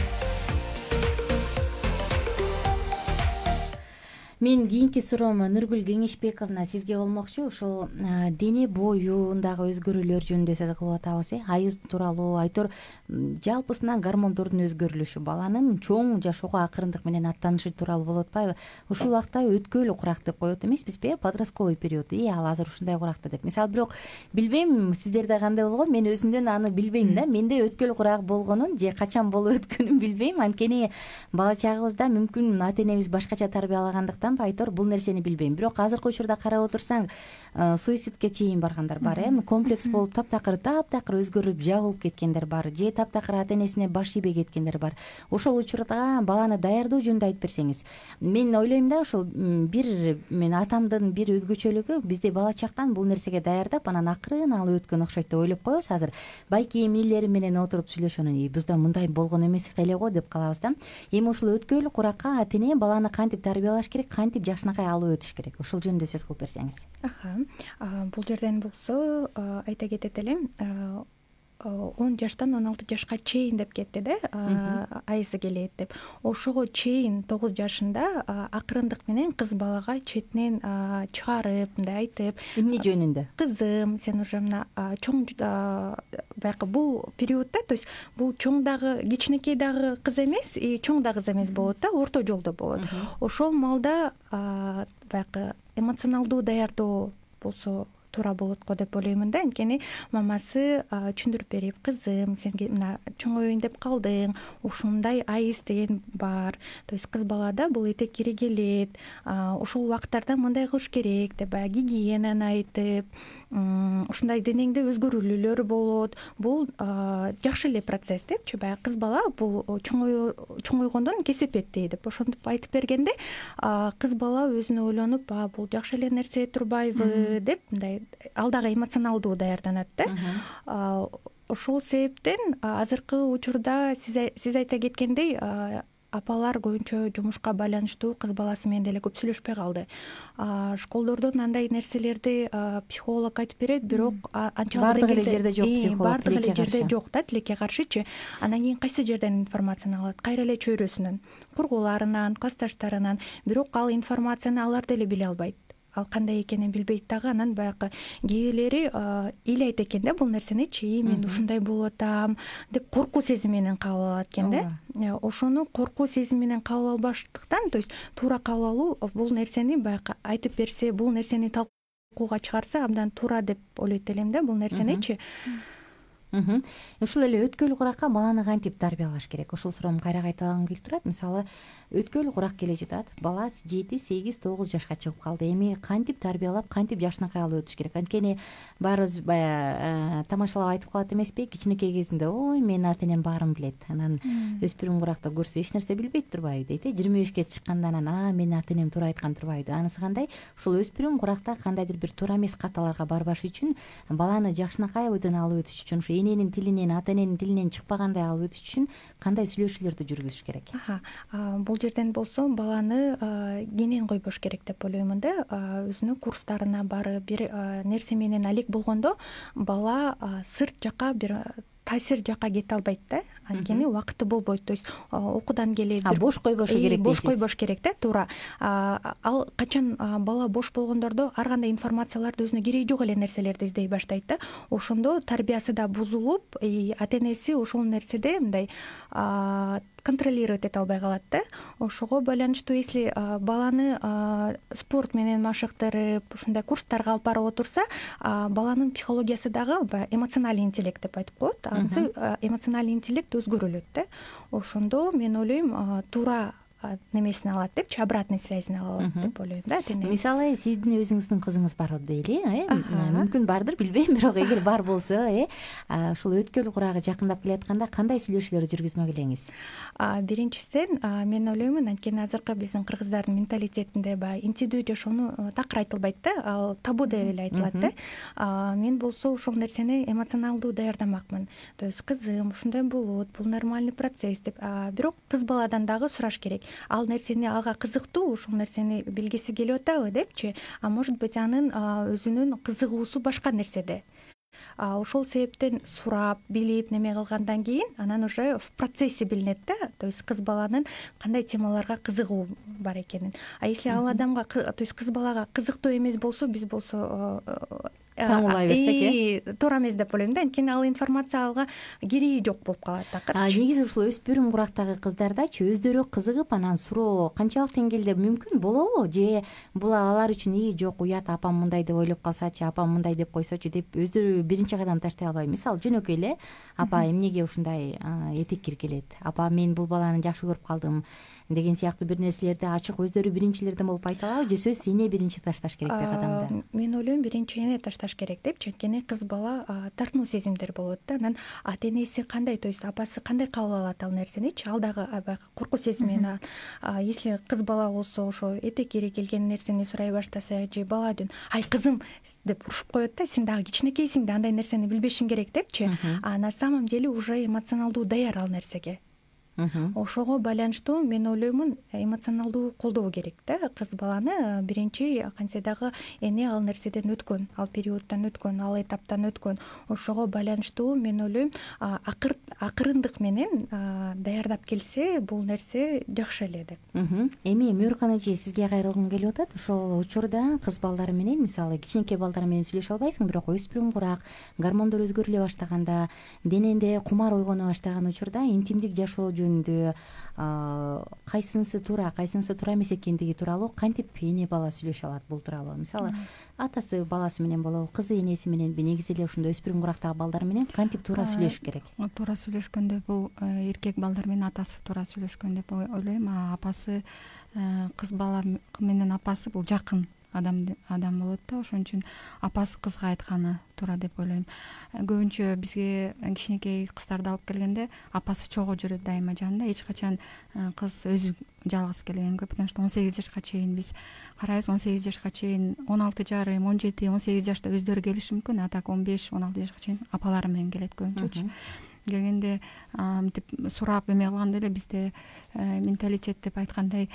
Мен кийинки суроом Нургүл Кеңешбековна сизге болмокчу. Ушул дене боюндагы өзгөрүүлөр жөнүндө сөз кылып атабыз. Айыз тууралуу айтор жалпысынан гормондордун өзгөрүлүшү, баланын чоң жашоого акырындык менен аттанышы тууралуу болуп атпайбы? Ушул убакта өткөөлүү курак деп коет эмеспизби? Подростковый период. Ал азыр ушундай куракта деп. Мисалы, бирок билбейм сиздерде кандай болгон, мен өзүмдөн аны билбейм да. Менде өткөөлүү курак болгонун же качан болуп өткөнүн билбейм. Анткени бала чагыбызда мүмкүн ата-энебиз башкача тарбиялагандыктан айтор бул нерсени билбейм. Бирок азыркы учурда карап отурсаң, суицидке чейин баргандар бар, комплекс болуп таптакыр өзгөрүп жабылып кеткендер бар, же таптакыр ата-энесине баш ийбей кеткендер бар. Ошол учурда баланы даярдоо жөнүндө айтып берсеңиз. Мен ойлойм да, ошол мен атамдын бир өзгөчөлүгү, бизде бала чактан бул нерсеге даярдап, анан акырын алып өткөн окшойт деп ойлоп коебуз. Азыр байки эмнелери менен отуруп сүйлөшөнүн, бизде мындай болгон эмес эле го деп калабыз да. Эми ушул өткөөлүү куракка ата-эне баланы кантип тарбиялаш керек, кантип жакшынакай алып өтүш керек? Ошол жөнүндө сөз кылып берсеңиз. Бул жерден болсо айта кетет элем, 10 жаштан 16 жашка чейин деп кетти да, айызы келет деп. Ошого чейин 9 жашында акырындык менен кыз балага четинен чыгарып, мындай айтып, эмне жөнүндө? Кызым, сен уже мына чоң баягы бул периодда, то есть бул чоң дагы, кичинекей дагы кыз эмес, чоң да кыз эмес болот да, орто жолдо болот. Ошол малда баягы эмоционалдуу даярдоо болсо туура болот го деп ойлоймун да. Анткени мамасы түшүндүрүп берип, кызым, сен мына чоңоюн деп калдың, ушундай айыз деген бар. То есть кыз балада бул этек кири келет, ошол убакыттарда мындай кылыш керек деп баягы гигиенаны айтып, ушундай денеңде өзгөрүүлөр болот. Бул жакшы эле процесс депчи, баягы кыз бала бул чоңойгондон кесепетти деп ошентип айтып бергенде, кыз бала өзүнө ойлонуп, бул жакшы эле нерсе турбайбы деп мындай ал дагы эмоционалдуу даярданат да. Ошол себептен азыркы учурда сиз айта кеткендей, апалар көбүнчө жумушка байланыштуу кыз баласы менен деле көп сүйлөшпөй калды. Школдордон андай нерселерди психолог айтып берет, бирок анчалык бардык эле жерде жок психолог, бардык эле жерде жок да, тилекке каршычы. Анан кийин кайсы жерден информацияны алат? Кайра эле чөйрөсүнөн, кургуларынан, классташтарынан. Бирок ал информацияны алар деле биле албайт. Ал кандай экенин билбейт дагы. Анан баягы кээделери элейт экен да бул нерсеничи, мен ушундай болуп атам деп коркуу сезими менен кабыл алат экен да. Ошону коркуу сезими менен кабыл албаштыктан, то есть туура кабыл алуу, бул нерсени баягы айтып берсе, бул нерсени талкууга чыгарса абдан туура деп ойлойт элем да бул нерсеничи. Ушул эле өткөл куракка баланы кантип тарбиялаш керек? Ушул суроону кайра кайталагым келип турат. Мисалы, өткөл курак келе жатат, бала 7, 8, 9 жашка чыгып калды. Эми кантип тарбиялап, кантип жашынакай алып өтүш керек? Анткени баарыбыз баягы тамашалап айтып калат эмеспи? Кичинекей кезинде, ой, менин ата энем баарын билет. Анан өспүрүм куракта көрсө эч нерсе билбейт турбайбы дейт. 25 чыкканда анан менин ата энем туура айткан турбайбы? Анысы кандай? Ушул өспүрүм куракта кандайдыр бир туура эмес каталарга барбаш үчүн, баланы жакшынакай абийдан алып өтүш үчүн, ушу эненин тилинен, ата эненин тилинен чыкпагандай алып өтүш үчүн кандай сүйлөшүүлөрдү жүргүзүш керек? Бул жерден болсо баланы кенен койбош керек деп ойлоймун да. Өзүнүн курстарына барып, бир нерсе менен алек болгондо бала сырт жака бир таасир жака кете албайт да. Анткени убакыты болбойт. То есть окуудан келет, бош койбошу керек дейсиз. Бош койбош керек да, туура. Ал качан бала бош болгондордо ар кандай информацияларды өзүнө кереги жок эле нерселерди издей баштайт да. Ошондо тарбиясы да бузулуп, ата энеси ошол нерседе мындай контролировать эте албай калат да. Ошого байланыштуу, если баланы спорт менен машыктырып, ушундай курстарга алып барып отурса, баланын психологиясы дагы эмоциональный интеллект деп айтып коет. Анысы эмоциональный интеллект өзгөрүлөт да. Ошондо мен ойлойм, туура немесин алат депчи, обратный связин алат деп ойлойм да. Мисалы, сиздин өзүңүздүн кызыңыз бар дейли, мүмкүн бардыр, билбейм, бирок эгер бар болсо, ушул өткөл курагы жакындап келатканда кандай сүйлөшүүлөр жүргүзмөк элеңиз? Биринчисинен мен ойлоймун, анткени азыркы биздин кыргыздардын менталитетинде баягы интимдүү жашоону такыр айтылбайт да, ал табу деп эле айтылат да. Мен болсо ошол нерсени эмоционалдуу даярдамакмын. То есть кызым, ушундай болот, бул нормальный процесс деп. Бирок кыз баладан дагы сураш керек. Ал нерсени ага кызыктуу, ушул нерсени билгиси келип атабы депчи, может быть анын өзүнүн кызыгуусу башка нерседе. Ошол себептен сурап, билип, неме кылгандан кийин анан уже в процессе билинет да. То есть кыз баланын кандай темаларга кызыгуу бар экенин. Если ал адамга, то есть кыз балага кызыктуу эмес болсо, биз болсо таңуулай берсек, туура эмес деп ойлойм да. Анткени ал информация алга кереги жок болуп калат такыр. Негизи ушул өспүрүм курактагы кыздардачы өздөрү кызыгып, анан суроо канчалык деңгээлде мүмкүн болобу? Же бул алар үчүн жок, уят, апам мындай деп ойлоп калсачы, апам мындай деп койсочу деп өздөрү биринчи кадам таштай албайбы? Мисалы, жөнөкөй эле, апа эмнеге ушундай этек киргилет? Апа, мен бул баланы жакшы көрүп калдым деген сыяктуу бир нерселерди ачык өздөрү биринчилерден болуп айта алабы? Же сөзсүз эне биринчи ташташ керекпи кадамда? Мен ойлойм, биринчи эне ташташ керек депчи. Анткени кыз бала тартынуу сезимдер болот да. Анан ата энеси кандай, то есть апасы кандай кабыл алат ал нерсеничи, ал дагы коркуу сезиминен. Если кыз бала болсо ошо этек кире келген нерсени сурай баштаса, же баладын ай кызым деп урушуп коет да, сен дагы кичинекейсиң да, андай нерсени билбешиң керек депчи. На самом деле уже эмоционалдуу даяр ал нерсеге. Ошого байланыштуу мен ойлоймун, эмоционалдуу колдоо керек да. Кыз баланы биринчи кантсе дагы эне ал нерседен өткөн, ал периодтан өткөн, ал этаптан өткөн. Ошого байланыштуу мен ойлойм, акырындык менен даярдап келсе, бул нерсе жакшы эле деп. Эми Мюркан эже, сизге кайрылгым келип атат. Ошол учурда кыз балдар менен, мисалы, кичинекей балдар менен сүйлөшө албайсың, бирок өспүрүм курак, гормондор өзгөрүлө баштаганда, дененде кумар ойгоно баштаган учурда интимдик жашоо жөнүндө кайсынысы туура эмес экендиги тууралуу кантип эне бала сүйлөшө алат бул тууралуу? Мисалы, атасы баласы менен болобу, кызы энеси мененби? Негизи эле ошондой өспүрүм курактагы балдар менен кантип туура сүйлөшүш керек? Туура сүйлөшкөндө бул эркек балдар менен атасы туура сүйлөшкөн деп ойлойм. Апасы, кыз бала менен апасы бул жакын адам болот да. Ошон үчүн апасы кызга айтканы туура деп ойлойм. Көбүнчө бизге кичинекей кыздарды алып келгенде апасы чогуу жүрөт дайыма жанында. Эч качан кыз өзү жалгыз келген көп. Потому что 18 жашка чейин биз карайбыз, 18 жашка чейин 16 жарым, 17, 18 жашта өздөрү келиши мүмкүн. А так 15-16 жашка чейин апалары менен келет көбүнчөчү. Келгенде мынтип сурап эме кылганда эле бизде менталитет деп айткандай,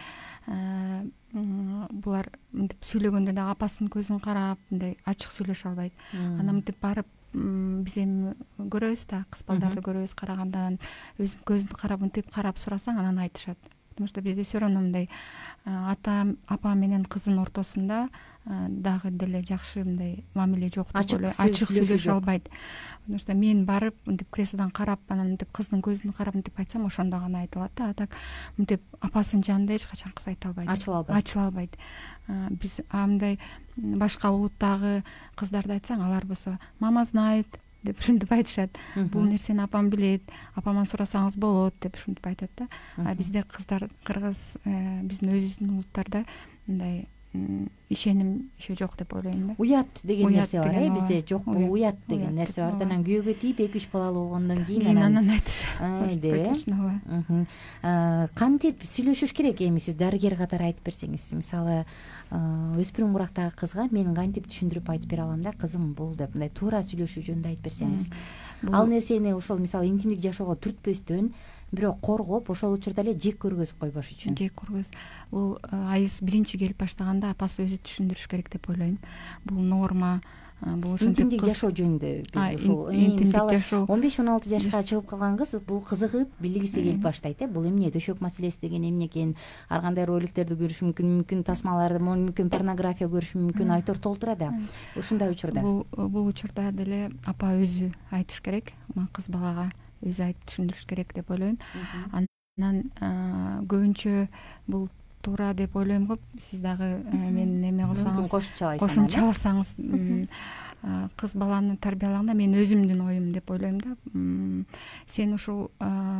булар мынтип сөйлөгөндө дагы апасынын көзүн карап, мындай ачык сүйлөшө албайт. Анан мынтип барып биз эми көрөбүз да, кыз балдарды көрөбүз, карагандан өзүнүн көзүн карап, мынтип карап сурасаң анан айтышат. Потому что бизде все равно мындай апа менен кыздын ортосунда дагы деле жакшы мындай мамиле жок деп ойлойм. Ачык сүйлөшө албайт. Потому что мен барып мынтип креслодан карап, анан мынтип кыздын көзүн карап мынтип айтсам, ошондо гана айтылат да. А так мынтип апасынын жанында эч качан кыз айта албайт. Ачыла албайт. Биз мындай башка улуттагы кыздарды айтсаң, алар болсо мама знает, деп ушинтип айтышат. Бул нерсени апам билет, апаман сурасаңыз болот деп ушинтип айтат да. А бизде кыздар, кыргыз, биздин өзүбүздүн улуттарда мындай ишеним еще жок деп ойлойм да. Уят деген нерсе бар, бизде жок, бул уят деген уят нерсе бар. Анан күйөөгө тийип 2-3 балалуу болгондон кийин анан айтышат. Кантип сүйлөшүш керек эми, сиз дарыгер катары айтып берсеңиз. Мисалы, өспүрүм курактагы кызга мен кантип түшүндүрүп айтып бере алам да, кызым бул деп, мындай туура сүйлөшүү жөнүндө айтып берсеңиз. Ал нерсени ошол мисалы интимдик жашоого түртпөстөн, бирок коргоп, ошол учурда эле жек көргөзүп койбош үчүн. Жек көргөз. Бул айыз биринчи келип баштаганда апасы өзү түшүндүрүш керек деп ойлойм. Бул норма, бул интимдик жашоо жөнүндө биз ушул мисалы 15-16 жашка чыгып калган кыз бул кызыгып билгиси келип баштайт. Бул эмне, төшөк маселеси деген эмне экен, ар кандай роликтерди көрүш мүмкүн, тасмаларды, мүмкүн порнография көрүш мүмкүн, айтор толтура да. Ушундай учурда бул учурда деле апа өзү айтыш керек, кыз балага өзү айтып түшүндүрүш керек деп ойлойм. Анан көбүнчө бул туура деп ойлойм го. Сиз дагы мен эме кылсаңыз, кошумчаласаңыз, кыз баланы тарбиялаганда мен өзүмдүн оюм деп ойлойм да. Сен ушул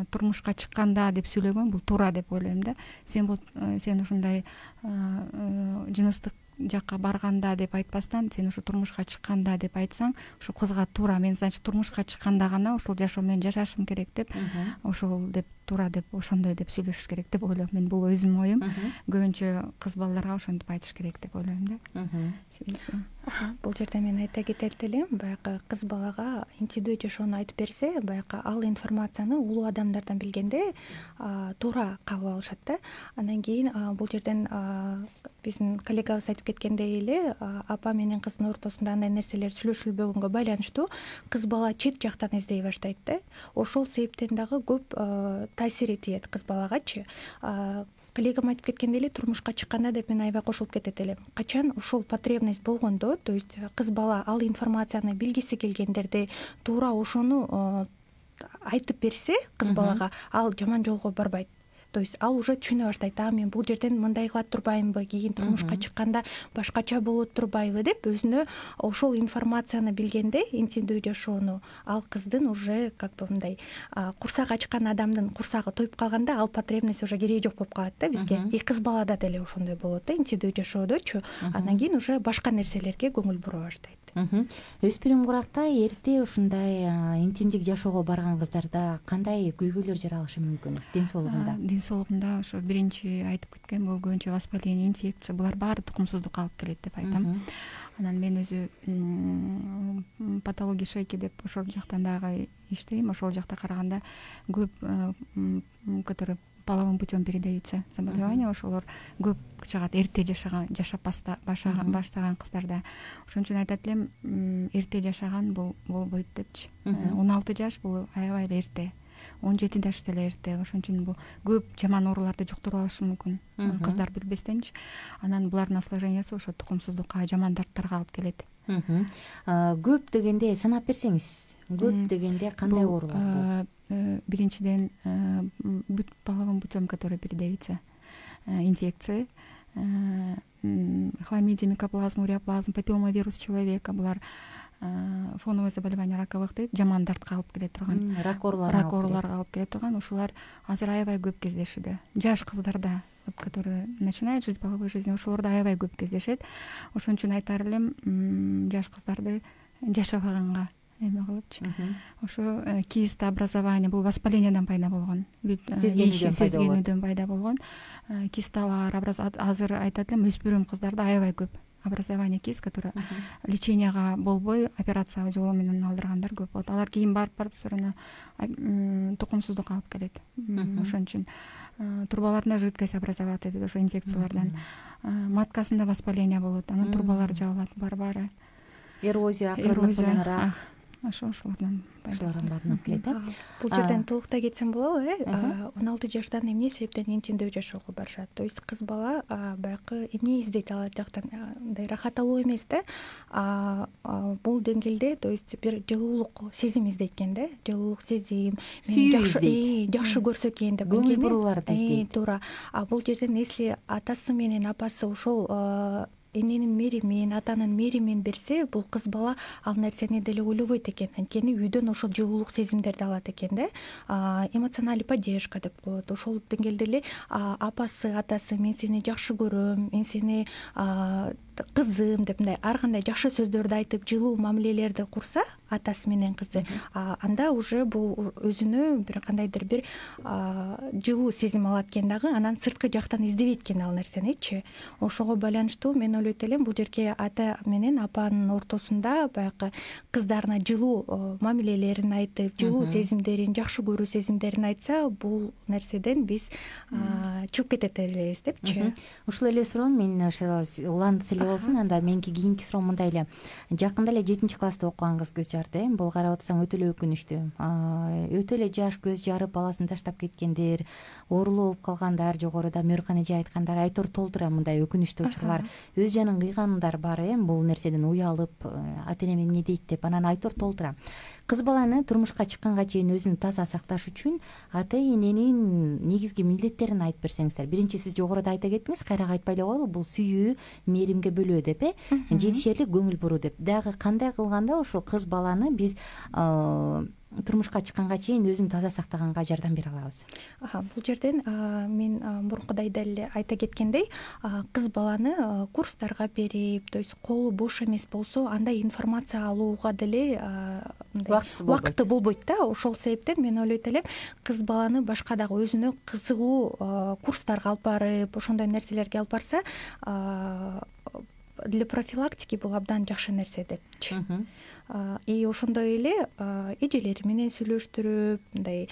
турмушка чыкканда деп сүйлөгөн, бул туура деп ойлойм да. Сен ушундай жыныстык жакка барганда деп айтпастан, сен ушу турмушка чыкканда деп айтсаң, ушу кызга туура, мен значит турмушка чыкканда гана ушул жашоо менен жашашым керек деп, ошол деп туура деп, ошондой деп сүйлөшүш керек деп ойлойм. Мен бул өзүмдүн оюм. Көбүнчө кыз балдарга ошентип айтыш керек деп ойлойм да. Бул жерде мен айта кетер элем, баягы кыз балага интимдүү жашоону айтып берсе, баягы ал информацияны улуу адамдардан билгенде туура кабыл алышат да. Андан кийин бул жерден биздин коллегабыз айтып кеткендей эле, апа менен кыздын ортосунда андай нерселер сүйлөшүлбөгөнгө байланыштуу кыз бала чет жактан издей баштайт да. Ошол себептен дагы көп таасири тиет кыз балагачы. Коллегам айтып кеткендей эле, турмушка чыкканда деп мен аябай кошулуп кетет элем. Качан ошол потребность болгондо, то есть кыз бала ал информацияны билгиси келгендерде туура ошону айтып берсе, кыз балага ал жаман жолго барбайт. То есть ал уже түшүнө баштайт, мен бул жерден мындай кылат турбаймынбы, кийин турмушка чыкканда башкача болот турбайбы деп өзүнө ошол информацияны билгенде, интимдүү жашоону, ал кыздын уже как бы мындай курсак ачкан адамдын курсагы тоюп калганда ал потребность уже кереги жок болуп калат да бизге. И кыз балада деле ошондой болот да, интимдүү жашоодочу. Андан кийин уже башка нерселерге көңүл бура баштайт. Өспүрүм куракта эрте ушундай интимдик жашоого барган кыздарда кандай көйгөйлөр жаралышы мүмкүн ден соолугунда? Ошо биринчи айтып кеткен, бул көбүнчө воспаление, инфекция, булар баары тукумсуздукка алып келет деп айтам. Анан мен өзү патология шейки деп ошол жактан дагы иштейм. Ошол жакта караганда көп которые половым путем передаются заболевания, ошолор көп чыгат эрте жашап баштаган кыздарда. Ошон үчүн айтат элем, эрте жашаган бул болбойт депчи. 16 жаш бул аябай эле эрте. 17 жаш деле эрте. Ошон үчүн бул көп жаман ооруларды жуктуруп алышы мүмкүн, кыздар билбестенчи. Анан булардын осложнениясы ошо тукумсуздукка, жаман дарттарга алып келет. Көп дегенде санап берсеңиз, көп дегенде кандай оорулар бул? Биринчиден бүт половым путем, которые передаются, инфекции, хламидия, микоплазма, уреоплазма, папилломавирус человека, булар фоновое заболевание раковых дейт, жаман дартка алып келе турган, рак ооруларга алып келе турган, ушулар азыр аябай көп кездешүүдө. Жаш кыздарда, которые начинают жить половой жизнью, ошолордо аябай көп кездешет. Ошон үчүн айтар элем, жаш кыздарды жашабаганга эме кылыпчы. Ошо киста образование, бул воспаленияден пайда болгон, сезгенүүдөн пайда болгон кисталар, азыр айтат элем, өспүрүм кыздарда аябай көп образование кист, которые леченияга болбой операция жолу менен алдыргандар көп болот. Алар кийин барып соруна тукумсуздукка алып келет. Ошон үчүн турбаларында жидкость образоваться этет ошо инфекциялардан. Маткасында воспаление болот, анан турбалар жабылат баары. Эрозия, акырындап рак. Ошолордон алып келет. Бул жерден толуктай кетсем болобу, 16 жаштан эмне себептен интимдүү жашоого барышат? То есть кыз бала баягы эмне издейт ал жактан, мындай рахат алуу эмес да, бул деңгээлде, то есть бир жылуулук сезим издейт экен да, жылуулук сезим, жакшы көрсө экен деп, көңүл бурууларды издейт. Туура. Бул жерден если атасы менен апасы ошол эненин мээримин, атанын мээримин берсе, бул кыз бала ал нерсени деле ойлобойт экен. Анткени үйдөн ошол жылуулук сезимдерди алат экен да. Эмоциональный поддержка деп коет. Ошол деңгээлде эле апасы, атасы мен сени жакшы көрөм, мен сени кызым деп мындай ар кандай жакшы сөздөрдү айтып, жылуу мамилелерди курса атасы менен кызы, анда уже бул өзүнө бир кандайдыр бир жылуу сезим алат экен дагы, анан сырткы жактан издебейт экен ал нерсеничи. Ошого байланыштуу мен ойлойт элем, бул жерге ата менен апанын ортосунда баягы кыздарына жылуу мамилелерин айтып, жылуу сезимдерин, жакшы көрүү сезимдерин айтса, бул нерседен биз чыгып кетет элебиз депчи. Ушул эле суроом мен уландысы эле болсун, анда меники кийинки суроом мындай эле. Жакында эле 7-класста окуган кыз көз жарды. Бул карап отсоң өтө эле өкүнүчтүү. Өтө эле жаш көз жарып баласын таштап кеткендер, оорулуу болуп калгандар, жогоруда Мөөркан эже айткандар айтор толтура мындай өкүнүчтүү учурлар. Өз жанын кыйгандар бар, бул нерседен уялып, ата-эне эмне дейт деп, анан айтор толтура. Кыз баланы турмушка чыкканга чейин өзүн таза сакташ үчүн ата-эненин негизги милдеттерин айтып берсеңиздер. Биринчи сиз жогоруда айта кеттиңиз, кайрак айтпай эле коелу, бул сүйүү, мээримге бөлөө деп, жетишерлик көңүл буруу деп. Дагы кандай кылганда ошол кыз баланы биз турмушка чыкканга чейин өзүн таза сактаганга жардам бере алабыз? Бул жерден мен мурункудай деле айта кеткендей, кыз баланы курстарга берип, то есть колу бош эмес болсо, андай информация алууга деле убакыты болбойт да. Ошол себептен мен ойлойт элем, кыз баланы башка дагы өзүнө кызыгуу курстарга алып барып, ошондой нерселерге алып барса, для профилактики бул абдан жакшы нерсе депчи. И ошондой эле эжелери менен сүйлөштүрүп, мындай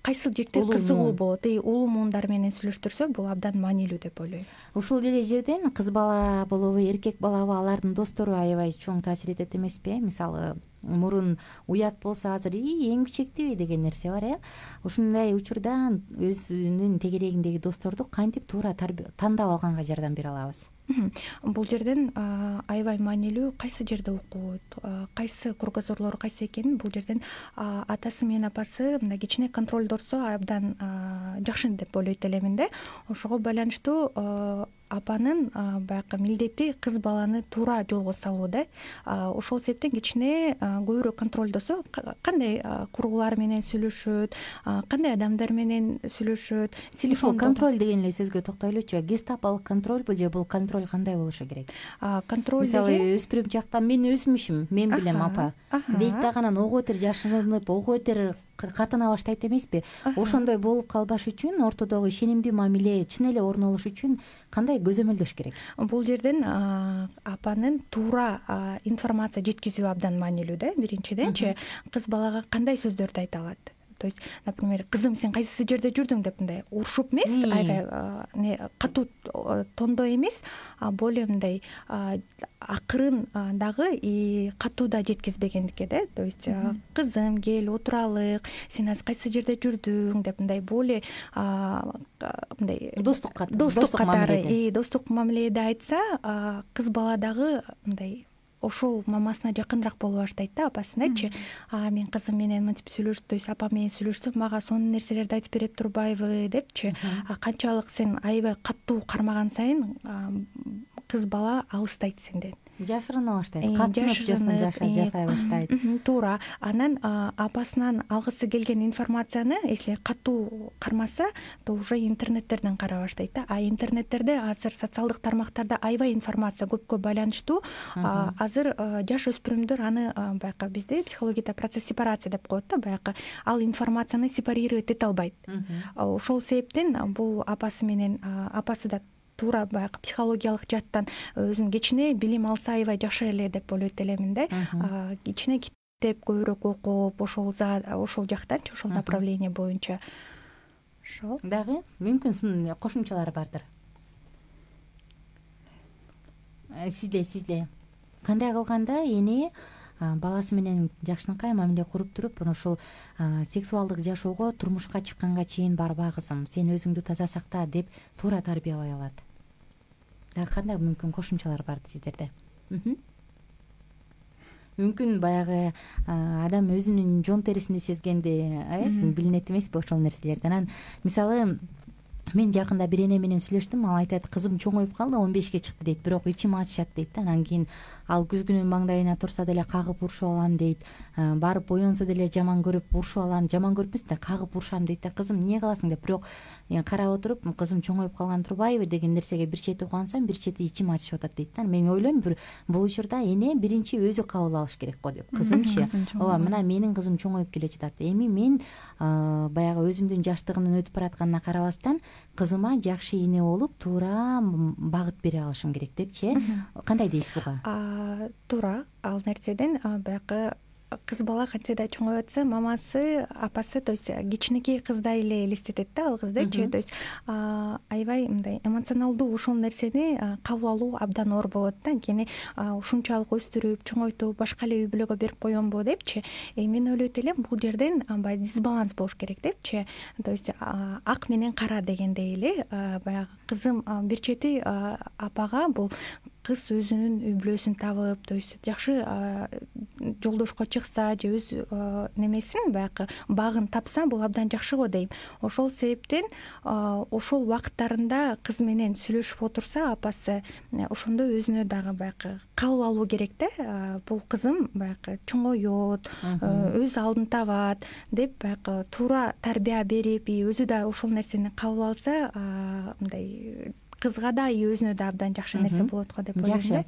кайсыл жерде кызыгуу болот, улуу муундар менен сүйлөштүрсө, бул абдан маанилүү деп ойлойм. Ушул деле жерден кыз бала болобу, эркек балабы, алардын достору аябай чоң таасир этет эмеспи? Мисалы, мурун уят болсо, азыр эң кичектеби деген нерсе бар, ушундай учурда өзүнүн тегерегиндеги досторду кантип туура тандап алганга жардам бере алабыз? Бул жерден аябай маанилүү кайсы жерде окуйт, кайсы кругозорлору кайсы экенин бул жерден атасы менен апасы мындай кичине контролдорсо абдан жакшы деп ойлойт элемин да. Ошого байланыштуу апанын баягы милдети кыз баланы туура жолго салуу да. Ошол себептен кичине көбүрөөк контролдосо, кандай кургулар менен сүйлөшөт, кандай адамдар менен сүйлөшөт. Ушул контроль деген эле сөзгө токтойлучу. Гестапалык контрольбу же бул контроль кандай болушу керек? Контроль мисалы өспүрүм жакта мен өсмүшүм, мен билем апа дейт дагы, анан ого бетер жашынып, ого бетер катына баштайт эмеспи? Ошондой болуп калбаш үчүн ортодогу ишенимдүү мамиле чын эле орун алыш үчүн кандай көзөмөлдөш керек? Бул жерден апанын туура информация жеткизүү абдан маанилүү да. Биринчиденчи, кыз балага кандай сөздөрдү айта алат? То есть, например, кызым, сен кайсы жерде жүрдүң деп мындай урушуп эмес, аябай катуу тондо эмес, более мындай акырын дагы и катуу да жеткизбегендикке да. То есть, кызым, кел отуралык, сен азыр кайсы жерде жүрдүң деп мындай более мындай достук катары, достук мамиледе айтса, кыз бала дагы мындай ошол мамасына жакыныраак боло баштайт да, апасыначы. Мен кызым менен мынтип сүйлөштүм, то есть апа менен сүйлөшсөм, мага сонун нерселерди айтып берет турбайбы депчи. Канчалык сен аябай катуу кармаган сайын кыз бала алыстайт сенден. Жашырына баштайт, катынып жасай баштайт. Туура. Анан апасынан алгысы келген информацияны если катуу кармаса, то уже интернеттерден карай баштайт да. Интернеттерде азыр социалдык тармактарда аябай информация көпкө байланыштуу. Азыр жаш өспүрүмдөр аны баягы бизде психологияда процесс сепарация деп коет да, баягы ал информацияны сепарировать эте албайт. Ошол себептен бул апасы менен апасы да туура баягы психологиялык жаттан өзүн кичине билим алса аябай жакшы эле деп ойлойт элемин да. Кичине китеп көбүрөөк окуп, ошол жактанчы, ошол направление боюнча. Ошол. Дагы мүмкүн кошумчалар бардыр. Сизде кандай кылганда эне баласы менен жакшынакай мамиле куруп туруп, ошол сексуалдык жашоого турмушка чыкканга чейин барба кызым, сен өзүңдү таза сакта деп туура тарбиялай алат? Дагы кандай мүмкүн кошумчалар бар сиздерде? Мүмкүн баягы адам өзүнүн жон терисинде сезгенде билинет эмеспи ошол нерселерден. Анан мисалы мен жакында бир эне менен сүйлөштүм, ал айтат, кызым чоңоюп калды, 15ке чыкты дейт, бирок ичим ачышат дейт. Анан кийин ал күзгүнүн маңдайына турса деле кагып урушуп алам дейт. Барып оюнсо деле жаман көрүп урушуп алам, жаман көрүп эмес да кагып урушам дейт да. Кызым эмне кыласың деп, бирок карап отуруп, кызым чоңоюп калган турбайбы деген нерсеге бир чети кубансам, бир чети ичим ачышып атат дейт да. Мен ойлойм, бул учурда эне биринчи өзү кабыл алыш керек го деп. Кызымчы, ооба, мына менин кызым чоңоюп келе жатат. Эми мен баягы өзүмдүн жаштыгымдын өтүп баратканына карабастан кызыма жакшы эне болуп, туура багыт бере алышым керек депчи. Кандай дейсиз буга? Туура. Ал нерседен баягы кыз бала кантсе да чоңоюп атса, мамасы, апасы, то есть кичинекей кыздай эле элестетет да ал кыздычы. То есть аябай мындай эмоционалдуу ушул нерсени кабыл алуу абдан оор болот да. Анткени ушунчалык өстүрүп, чоңойтуп, башка эле үй бүлөгө берип коембу депчи. Мен ойлойт элем, бул жерден баягы дисбаланс болуш керек депчи. То есть ак менен кара дегендей эле баягы кызым бир чети апага бул кыз өзүнүн үй бүлөсүн табып, то есть жакшы жолдошко чыкса же өз немесин баягы багын тапса, бул абдан жакшы го дейм. Ошол себептен ошол убакыттарында кыз менен сүйлөшүп отурса апасы, ошондо өзүнө дагы баягы кабыл алуу керек да. Бул кызым баягы чоңойот, өз алдын табат деп баягы туура тарбия берип, өзү да ошол нерсени кабыл алса, мындай кызга да өзүнө да абдан жакшы нерсе болот го деп ойлойм. Жакшы.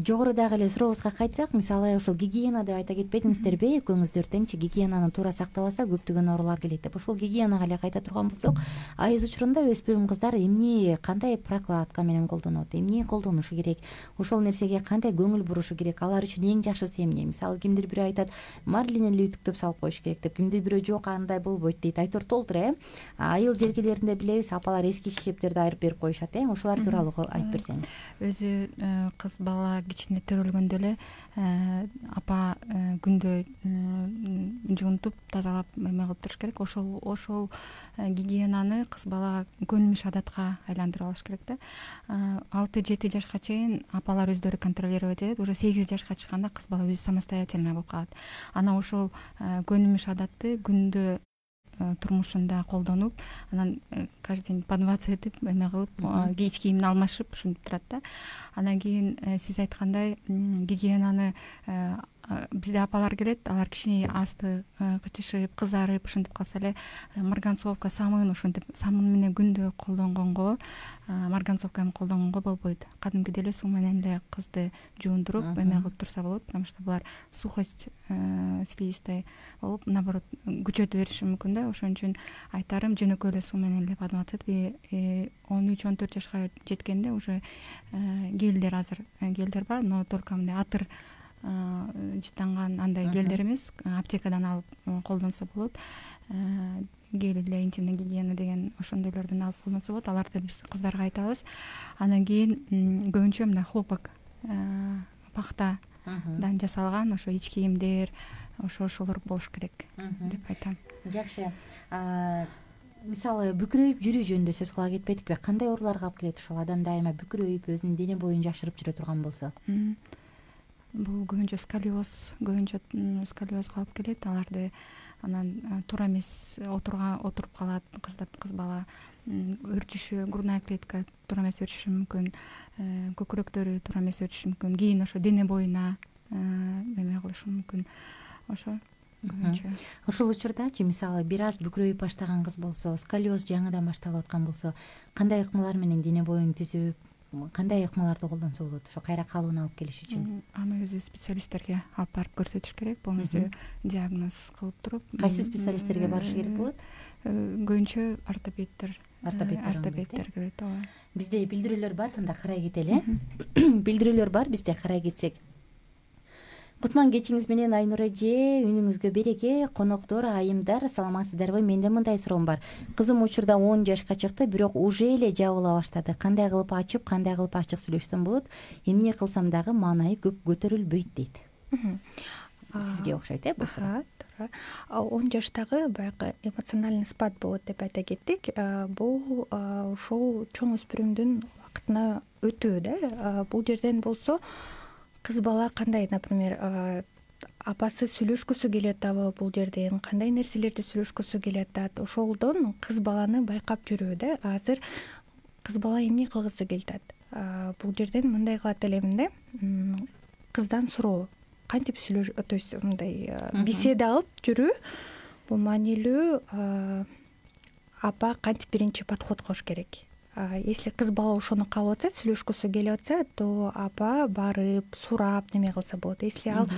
Жогорудагы эле сурообузга кайтсак, мисалы ушул гигиена деп айта кетпедиңиздерби? Экөөңүздөр теңчи гигиенаны туура сактабаса көптөгөн оорулар келет деп. Ушул гигиенага эле кайта турган болсок, айыз учурунда өспүрүм кыздар эмне, кандай прокладка менен колдонот, эмне колдонушу керек, ошол нерсеге кандай көңүл бурушу керек, алар үчүн эң жакшысы эмне? Мисалы кимдир бирөө айтат, марлин эле үтүктөп салып коюш керек деп, кимдир бирөө жок, андай болбойт дейт. Айтор толтура. Айыл жергелеринде билебиз, апалар эски шишептерди айырып берип коюшат. Ошолар тууралуу айтып берсеңиз. Өзү кыз бала кичине төрөлгөндө эле апа күндө жуунтуп тазалап эме кылып туруш керек. Ошол гигиенаны кыз бала көнүмүш адатка айландырып алыш керек да. 6-7 жашка чейин апалар өздөрү контролировать этет. Уже 8 жашка чыкканда кыз бала өзү самостоятельный болуп калат. Анан ошол көнүмүш адатты күндө турмушунда колдонуп, анан каждый день подмываться этип, эме кылып, ич кийимин алмашып, ушинтип турат да. Анан кийин сиз айткандай гигиенаны бизде апалар келет, алар кичине асты кычышып, кызарып, ушинтип калса эле марганцовка, самын, ушинтип самын менен күндө колдонгонго, марганцовка менен колдонгонго болбойт. Кадимкидей эле суу менен эле кызды жуундуруп, эме кылып турса болот, потому что булар сухость слизистой болуп, наоборот, күчөтүп бериши мүмкүн да. Ошон үчүн айтарым, жөнөкөй эле суу менен эле подмываться этип, 13-14 жашка жеткенде уже гелдер, азыр гелдер бар, но только мындай атыр жыттанган андай гелдер эмес, аптекадан алып колдонсо болот. Гель для интимной гигиены деген ошондойлордон алып колдонсо болот. Аларды биз кыздарга айтабыз. Анан кийин көбүнчө мына хлопок, пахтадан жасалган ошо ич кийимдер, ошолор болуш керек деп айтам. Жакшы. Мисалы бүкүрөйүп жүрүү жөнүндө сөз кыла кетпедикпи? Кандай ооруларга алып келет ошол адам дайыма бүкүрөйүп, өзүнүн дене боюн жашырып жүрө турган болсо? Бул көбүнчө сколиозго алып келет. Аларды анан туура эмес отуруп калат, кыз бала өрчүшү, грудная клетка туура эмес өрчүшү мүмкүн, көкүрөктөрү туура эмес өрчүшү мүмкүн, кийин ошо дене боюна эме кылышы мүмкүн. Ошо көбүнчө. Ошол учурдачы, мисалы бир аз бүкүрөйүп баштаган кыз болсо, сколиоз жаңыдан башталып аткан болсо, кандай ыкмалар менен дене боюн түзүп, кандай ыкмаларды колдонсо болот ошо кайра калыбына алып келиш үчүн? Аны өзү специалисттерге алып барып көрсөтүш керек, полностью диагноз кылып туруп. Кайсы специалисттерге барыш керек болот? Көбүнчө ортопедтер келет. Бизде билдирүүлөр бар, анда карай кетели. Билдирүүлөр бар, бизде карай кетсек. Кутман кечиңиз менен Айнура эже, үнүңүзгө береке, коноктор, айымдар, саламатсыздарбы? Менде мындай суроом бар. Кызым учурда 10 жашка чыкты, бирок уже эле жабыла баштады. Кандай кылып ачып, кандай кылып ачык сүйлөшсөм болот? Эмне кылсам дагы маанайы көп көтөрүлбөйт дейт. Сизге окшойт, бул суроо. 10 жаштагы баягы эмоциональный спад болот деп айта кеттик. Бул ушул чоң өспүрүмдүн убактына өтүү да. Бул жерден болсо кыз бала кандай, например, апасы сүйлөшкүсү келип атабы бул жерден, кандай нерселерди сүйлөшкүсү келип атат, ошолдон кыз баланы байкап жүрүү да. Азыр кыз бала эмне кылгысы келип атат, бул жерден мындай кылат элем да, кыздан суроо, кантип то есть мындай беседа алып жүрүү, бул маанилүү. Апа кантип биринчи подход кылыш керек. Если кыз бала ошону каалап атса, сүйлөшкүсү келип атса, то апа барып сурап неме кылса болот. Если ал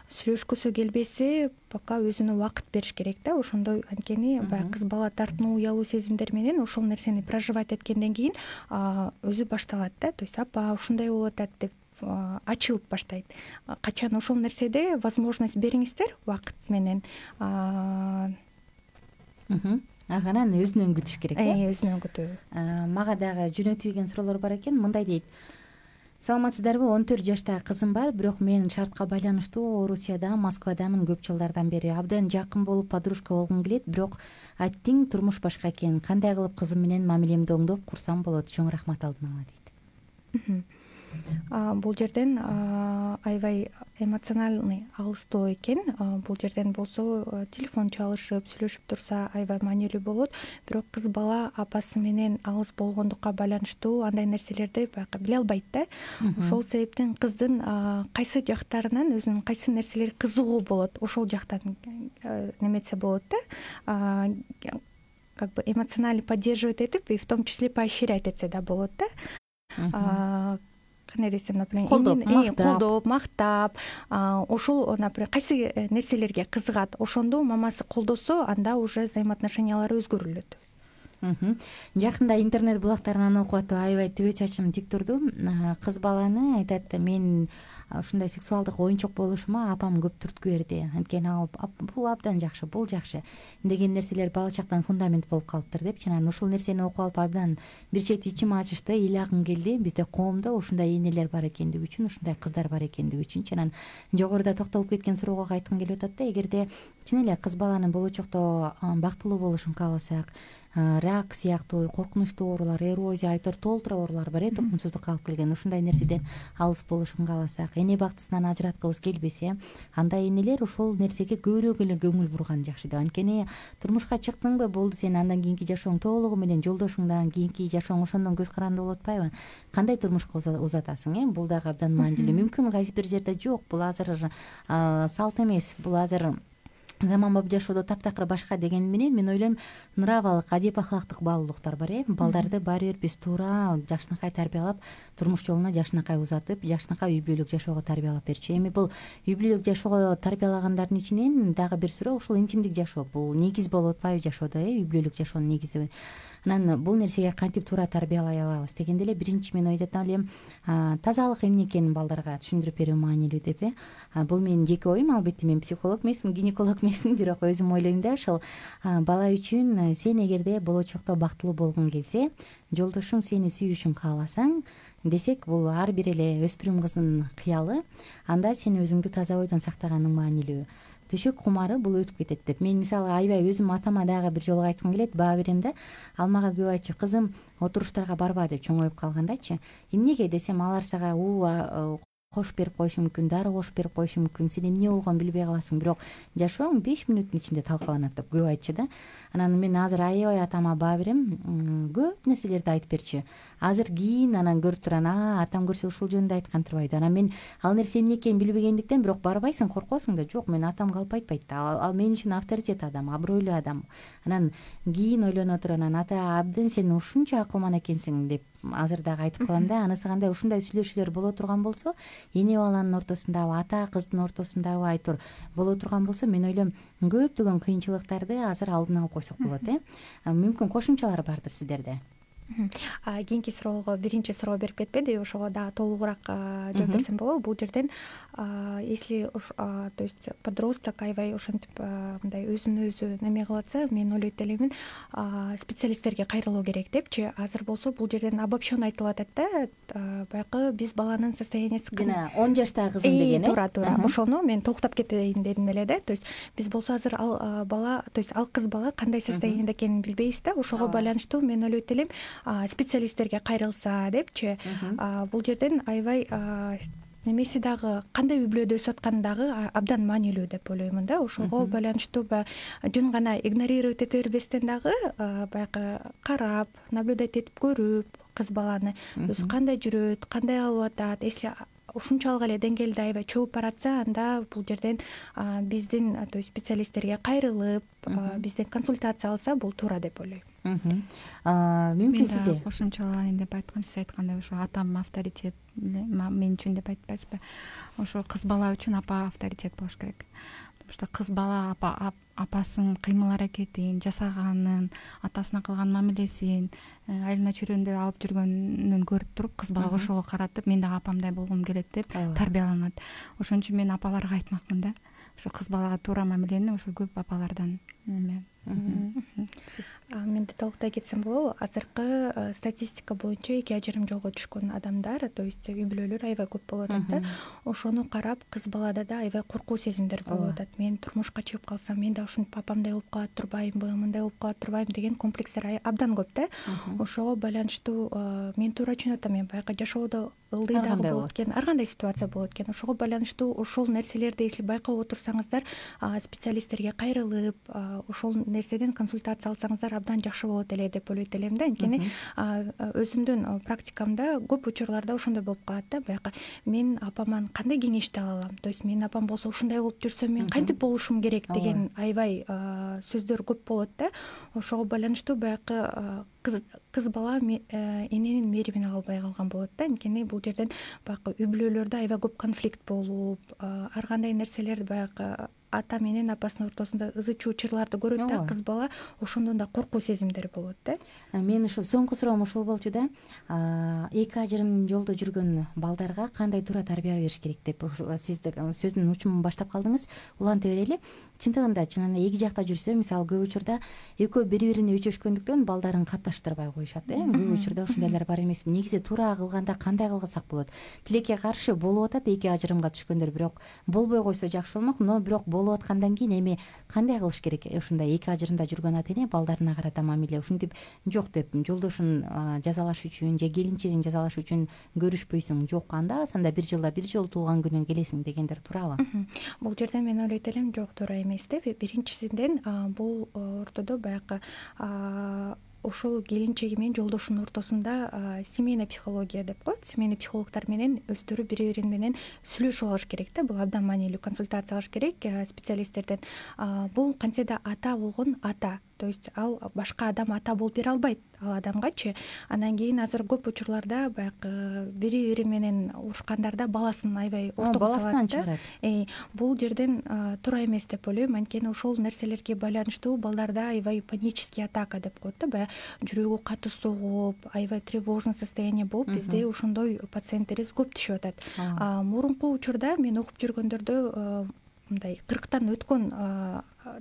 сүйлөшкүсү келбесе, пока өзүнө убакыт бериш керек да. Ошондой анткени баягы кыз бала тартынуу, уялуу сезимдер менен ошол нерсени проживать эткенден кийин өзү башталат да. То есть апа ушундай болуп атат деп ачылып баштайт. Качан ошол нерседе возможность бериңиздер убакыт менен. Анан өзүнөн күтүш керек э? Өзүнөн күтүү. Мага дагы жөнөтүлгөн суроолор бар экен. Мындай дейт: саламатсыздарбы, 14 жаштагы кызым бар, бирок мен шартка байланыштуу Орусияда, Москвадамын көп жылдардан бери. Абдан жакын болуп, подружка болгум келет, бирок айттың турмуш башка экен. Кандай кылып кызым менен мамилемди оңдоп курсам болот? Чоң рахмат алдын ала дейт. Бул жерден аябай эмоциональный алыстоо экен. Бул жерден болсо телефон чалышып, сүйлөшүп турса аябай маанилүү болот. Бирок кыз бала апасы менен алыс болгондукка байланыштуу андай нерселерди баягы биле албайт да. Ошол себептен кыздын кайсы жактарынан өзүнүн кайсы нерселери кызыгуу болот, ошол жактан неметсе болот да. Как бы эмоционально поддерживать этип, и в том числе поощрять этсе да болот да. Кандай десем, например, колдоп, мактап, ошол, например, кайсы нерселерге кызыгат, ошондо мамасы колдосо, анда уже взаимоотношениялары өзгөрүлөт. Жакында интернет булактарынан окуп атып аябай төбө чачым тик турду. Кыз баланы айтат, мен ушундай сексуалдык оюнчук болушума апам көп түрткү берди. Анткени ал бул абдан жакшы, бул жакшы деген нерселер бала чактан фундамент болуп калыптыр депчи. Анан ушул нерсени окуп алып абдан бир чети ичим ачышты, ыйлагым келди. Бизде коомдо ушундай энелер бар экендиги үчүн, ушундай кыздар бар экендиги үчүн. Анан жогоруда токтолуп кеткен суроого айткым келип атат да, эгерде чын эле кыз баланын болочокто бактылуу болушун кааласак, рак сыяктуу коркунучтуу оорулар, эрозия, айтор толтур оорулар бар э, тукумсуздукка алып келген. Ушундай нерседен алыс болушун кааласак, эне бактысынан ажыраткыбыз келбесе, андай энелер ушул нерсеге көбүрөөк эле көңүл бурган жакшы деп. Анткени турмушка чыктыңбы, болду, сен андан кийинки жашооң толугу менен жолдошуңдан кийинки жашооң ошондон көз каранды болуп атпайбы? Кандай турмушка узатасың, э? Бул дагы абдан маанилүү. Мүмкүн кайсы бир жерде жок, бул азыр салт эмес, бул азыр заманбап жашоодо таптакыр башка деген менен мен ойлойм, нравалык, адеп ахлактык баалуулуктар бар э. Балдарды баары бир биз туура жакшынакай тарбиялап, турмуш жолуна жакшынакай узатып, жакшынакай үй бүлөлүк жашоого тарбиялап берчү. Эми бул үй бүлөлүк жашоого тарбиялагандардын ичинен дагы бир суроо, ушул интимдик жашоо бул негиз болуп атпайбы жашоодо, үй бүлөлүк жашоонун негизи. Анан бул нерсеге кантип туура тарбиялай алабыз дегенде эле биринчи мен ойлойт элем, тазалык эмне экенин балдарга түшүндүрүп берүү маанилүү деп э. Бул менин жеке оюм, албетте мен психолог эмесмин, гинеколог эмесмин, бирок өзүм ойлойм да, ошол бала үчүн сен эгерде болочокто бактылуу болгуң келсе, жолдошуң сени сүйүшүн кааласаң десек, бул ар бир эле өспүрүм кыздын кыялы. Анда сен өзүңдү таза бойдон сактаганың маанилүү. Төшөк кумары бул өтүп кетет деп. Мен мисалы аябай өзүм атама дагы бир жолу айткым келет, баа берем да. Ал мага көп айтчу, кызым, отуруштарга барба деп чоңоюп калгандачы. Эмнеге десем, алар сага кош берип коюшу мүмкүн, дары кош берип коюшу мүмкүн, сен эмне болгонун билбей каласың, бирок жашооң 5 мүнөттүн ичинде талкаланат деп көп айтчу да. Анан мен азыр аябай атама баа берем, көп нерселерди айтып берчү. Азыр кийин анан көрүп турам, атам көрсө ушул жөнүндө айткан турбайбы. Анан мен ал нерсе эмне экенин билбегендиктен, бирок барбайсың, коркосуң да. Жок, мен атам калп айтпайт да. Ал мен үчүн авторитет адам, абройлуу адам. Анан кийин ойлоно туруп, анан ата, абдан сен ушунча акылман экенсиң деп азыр дагы айтып калам да. Анысы кандай, ушундай сүйлөшүүлөр боло турган болсо, эне баланын ортосундабы, ата кыздын ортосундабы айтор боло турган болсо, мен ойлойм, көптөгөн кыйынчылыктарды азыр алдын алып койсок болот э. Мүмкүн кошумчалар бардыр сиздерде? Кийинки суроого биринчи суроо берип кетпеди, ошого дагы толугураак жооп берсем болобу? Бул жерден если то есть подросток аябай ошентип мындай өзүн өзү неме кылып атса, мен ойлойт элемин, специалисттерге кайрылуу керек депчи. Азыр болсо бул жерден обобщенно айтылып атат да, баягы биз баланын состояниясы жана 10 жаштагы кызым деген э. Туура. Ошону мен токтоп кетейин дедим эле да. То есть биз болсо азыр ал бала, то есть ал кыз бала кандай состоянияда экенин билбейбиз да. Ошого байланыштуу мен ойлойт элем, специалисттерге кайрылса депчи. Бул жерден аябай немеси дагы кандай үй бүлөдө өсүп атканы дагы абдан маанилүү деп ойлоймун да. Ошого байланыштуу жөн гана игнорировать эте бербестен дагы баягы карап, наблюдать этип көрүп кыз баланы өзү кандай жүрөт, кандай алып атат, если ушунчалык эле деңгээлде аябай чөгүп баратса, анда бул жерден биздин то есть специалисттерге кайрылып, бизден консультация алса бул туура деп ойлойм. Мүмкүн сизде кошумчалайын деп айткан, сиз айткандай ошо атам авторитет мен үчүн деп айтпайсызбы? Ошо кыз бала үчүн апа авторитет болуш керек. Потому что кыз бала апасынын кыймыл аракетин, жасаганын, атасына кылган мамилесин, айылына чүйрөндө алып жүргөнүн көрүп туруп, кыз бала ошого каратып, мен дагы апамдай болгум келет деп тарбияланат. Ошон үчүн мен апаларга айтмакмын да. Ошо кыз балага туура мамилени ошо көп апалардан Менде толуктай кетсем болобу? Азыркы статистика боюнча 2 ажырым жолго түшкөн адамдар, то есть үй бүлөлөр аябай көп болуп атат да. Ошону карап, кыз балада да аябай коркуу сезимдер болуп атат. Мен турмушка чыгып калсам, мен да ушинтип папамдай болуп калат турбаймынбы, мындай болуп калат турбаймынбы деген комплекстер абдан көп да. Ошого байланыштуу мен туура түшүнүп атам, мен баягы жашоодо ылдый дагы болот экен, ар кандай ситуация болот экен. Ошого байланыштуу ошол нерселерди если байкап отурсаңыздар, специалисттерге кайрылып, ошол нерседен консультация алсаңыздар абдан жакшы болот эле деп ойлойт элем да. Анткени өзүмдүн практикамда көп учурларда ошондой болуп калат да. Баягы мен апаман кандай кеңешти ала алам? То есть менин апам болсо ушундай болуп жүрсө мен кантип болушум керек деген аябай сөздөр көп болот да. Ошого байланыштуу баягы кыз бала эненин мээримин ала албай калган болот да. Анткени бул жерден баягы үй бүлөлөрдө аябай көп конфликт болуп, ар кандай нерселерди баягы ата менен апасынын ортосунда ызы чуу чырларды көрөт да. Кыз бала ошондон да коркуу сезимдери болот да. Мен ушул соңку суроом ушул болчу да. 2 ажырым жолдо жүргөн балдарга кандай туура тарбия бериш керек деп сиз сөздүн учумун баштап калдыңыз. Улантып берели. Чындыгында эки жакта жүрсө, мисалы көп учурда экөө бири-бирине өчөшкөндүктөн балдарын катташтырбай коюшат. Көп учурда ушундайлар бар эмеспи? Негизи туура кылганда кандай кылсак болот? Тилекке каршы болуп атат 2 ажырымга түшкөндөр, бирок болбой койсо жакшы болмок, но бирок болуп аткандан кийин эми кандай кылыш керек? Ушундай 2 ажырымда жүргөн ата эне балдарына карата мамиле ушинтип жок деп жолдошун жазалаш үчүн же келинчегин жазалаш үчүн көрүшпөйсүң, жок анда 1 жылда 1 жолу туулган күнүн келесиң дегендер туурабы? Бул жерде мен ойлойт элем, жок, туура эмес деп. Биринчисинен бул ортодо баягы ошол келинчеги менен жолдошунун ортосунда семейный психология деп коет. Семейный психологдор менен өздөрү бири-бири менен сүйлөшүп алыш керек да. Бул абдан маанилүү, консультация алыш керек специалисттерден. Бул кантсе да ата болгон ата. То есть ал башка адам ата болуп бере албайт ал адамгачы. Андан кийин азыр көп учурларда баягы бири-бири менен урушкандарда баласын аябай ортого салат да. Бул жерден туура эмес деп ойлойм. Анткени ошол нерселерге байланыштуу балдарда аябай панический атака деп коет да. Баягы жүрөгү катуу согуп, аябай тревожный состояние болуп, бизде ошондой пациенттерибиз көп түшүп атат. Мурунку учурда мен окуп жүргөндөрдө мындай 40тан өткөн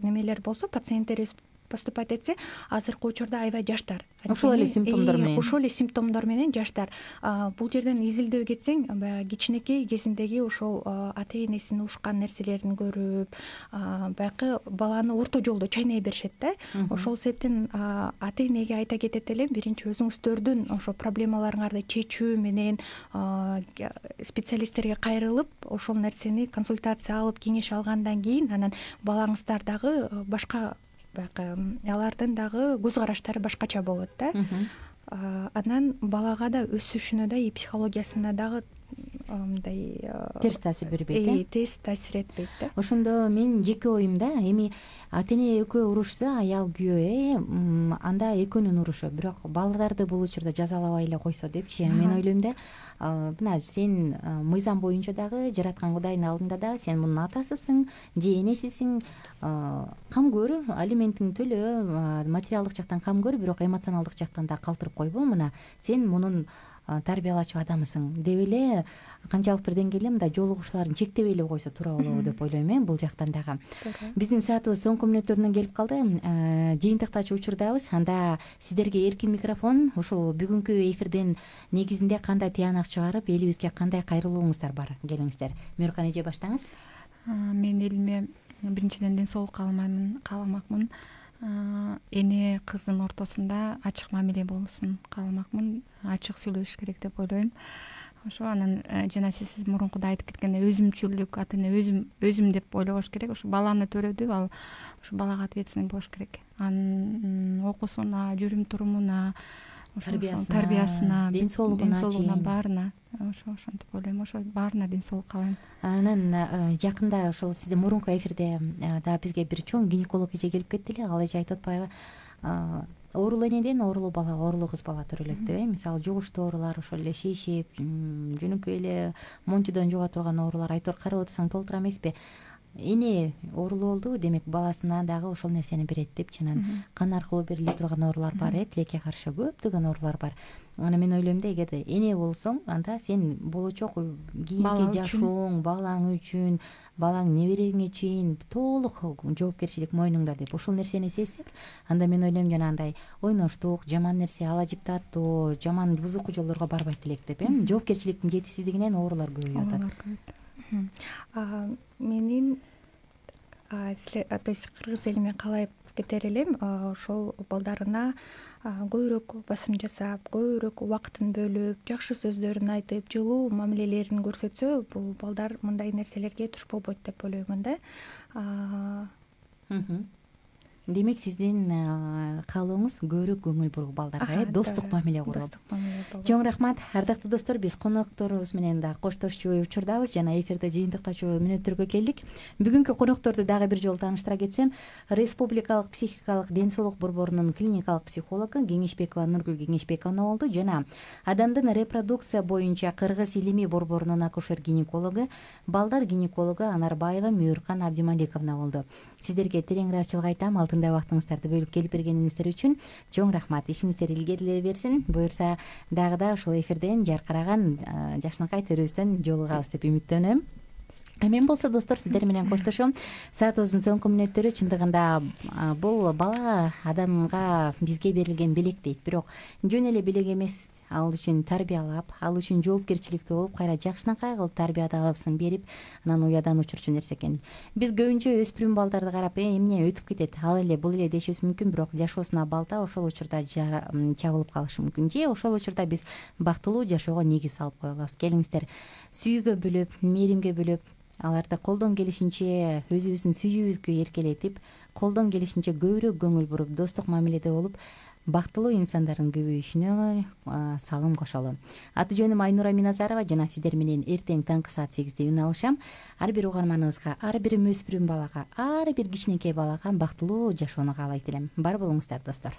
немелер болсо, пациенттерибиз поступать этсе, азыркы учурда аябай жаштар. Ошол эле симптомдор менен жаштар. Бул жерден изилдөө кетсең, баягы кичинекей кезиндеги ошол ата энесинин урушкан нерселерин көрүп, баягы баланы орто жолдо чайнай беришет да. Ошол себептен ата энеге айта кетет элем, биринчи өзүңүздөрдүн ошо проблемаларыңарды чечүү менен специалисттерге кайрылып, ошол нерсени консультация алып, кеңеш алгандан кийин анан балаңыздар дагы башка баягы алардын дагы көз караштары башкача болот да. Анан балага да өсүшүнө да и психологиясына дагы мындай терс таасир бербейт, терс таасир этпейт да. Ошондо менин жеке оюмда эми ата эне экөө урушса, аял күйөө, анда экөөнүн урушу, бирок балдарды бул учурда жазалабай эле койсо депчи, мен ойлойм да. Мына сен мыйзам боюнча дагы жараткан Кудайдын алдында да сен мунун атасысың, же энесисиң, кам көр, алиментиңди төлөө, материалдык жактан кам көр, бирок эмоционалдык жактан да калтырып койбо. Мына сен мунун тарбиялачу адамысың деп эле канчалык бир деңгээлде мындай жолугушууларын чектебей эле койсо туура болобу деп ойлойм бул жактан дагы. Биздин саатыбыз соңку мүнөттөрүнө келип калды. Жыйынтыктачу учурдабыз. Анда сиздерге эркин микрофон. Ушул бүгүнкү эфирдин негизинде кандай тыянак чыгарып, элибизге кандай кайрылууңуздар бар? Келиңиздер. Мөркан эже баштаңыз. Мен элиме биринчиден ден соолук кааламакмын. Эне кыздын ортосунда ачык мамиле болсун кааламакмын. Ачык сүйлөшүш керек деп ойлойм. ошо анан жана сиз мурункуда айтып кеткендей өзүмчүлдүк ата эне өзүм деп ойлобош керек. Ушу баланы төрөдү, ал ушу балага ответственный болуш керек. Анын окуусуна, жүрүм турумуна, тарбиясына, ден соолугуна баарына ошентип ойлойм. Ошо баарына ден соолук каалайм. Анан жакында ошол сизде мурунку эфирде дагы бизге бир чоң гинеколог эже келип кетти эле. Ал эже айтып атпайбы, оорулуу энеден оорулуу бала, оорулуу кыз бала төрөлөт деп. Мисалы жугуштуу оорулар, ошол эле шейшеп, жөнөкөй эле мончудон жуга турган оорулар, айтор карап отурсаң толтура эмеспи? Эне оорулуу болду, демек баласына дагы ошол нерсени берет депчи. Анан кан аркылуу бериле турган оорулар бар, тилекке каршы көптөгөн оорулар бар. Анан мен ойлойм да, эгерде эне болсоң, анда сен болочок кийинки жашооң, балаң үчүн, балаң неберең үчүн толук жоопкерчилик мойнуңда деп ошол нерсени сезсек, анда мен ойлойм жанагындай ойноштук, жаман нерсе, ала жыптаттоо, жаман бузуку жолдорго барбайт элек деп. Жоопкерчиликтин жетишсиздигинен оорулар көбөйүп атат. Менин то есть кыргыз эли мен каалап кетер элем, ошол балдарына көбүрөөк басым жасап, көбүрөөк убактын бөлүп, жакшы сөздөрүн айтып, жылуу мамилелерин көрсөтсө, бул балдар мындай нерселерге туш болбойт деп ойлоймун да. Демек сиздин каалооңуз көбүрөөк көңүл буруп балдарга, достук мамиле куруп. Чоң рахмат. Ардактуу достор, биз конокторубуз менен да коштошчу учурдабыз, жана эфирде жыйынтыктачу мүнөттөргө келдик. Бүгүнкү конокторду дагы бир жолу тааныштыра кетсем, Республикалык психикалык ден соолук борборунун клиникалык психологу Кеңешбекова Нургүл Кеңешбековна болду, жана адамдын репродукция боюнча Кыргыз илимий борборунун акушер-гинекологу, балдар гинекологу Анарбаева Мөөркан Абдималиковна болду. Сиздерге терең ыраазычылык айтам. Алтында убактыңыздарды бөлүп келип бергениңиздер үчүн чоң рахмат. Ишиңиздер илгериле берсин. Буюрса дагы да ушул эфирден жаркыраган жакшынакай төрүбүздөн жолугабыз деп үмүттөнөм. Мен болсо достор, сиздер менен коштошом. Саатыбыздын соңку мүнөттөрү чындыгында бул бала адамга бизге берилген белек дейт, бирок жөн эле белек эмес. Ал үчүн тарбиялап, ал үчүн жоопкерчиликтүү болуп, кайра жакшынакай кылып тарбиядалыпсын берип, анан уядан учурчу нерсе экен. Биз көбүнчө өспүрүм балдарды карап, эмне өтүп кетет, ал эле бул эле дешибиз мүмкүн, бирок жашоосуна балта ошол учурда чабылып калышы мүмкүн. Же ошол учурда биз бактылуу жашоого негиз салып кое алабыз. Келиңиздер, сүйүүгө бөлөп, мээримге бөлөп, аларды колдон келишинче өзүбүздүн сүйүүбүзгө эркелетип, колдон келишинче көбүрөөк көңүл буруп, достук мамиледе болуп, бактылуу инсандардын көбөйүшүнө салым кошолу. Аты жөнүм Айнура Миназарова, жана сиздер менен эртең таңкы саат 8де үн алышам. Ар бир угарманыбызга, ар бир өспүрүм балага, ар бир кичинекей балага бактылуу жашоону каалайт элем. Бар болуңуздар достор.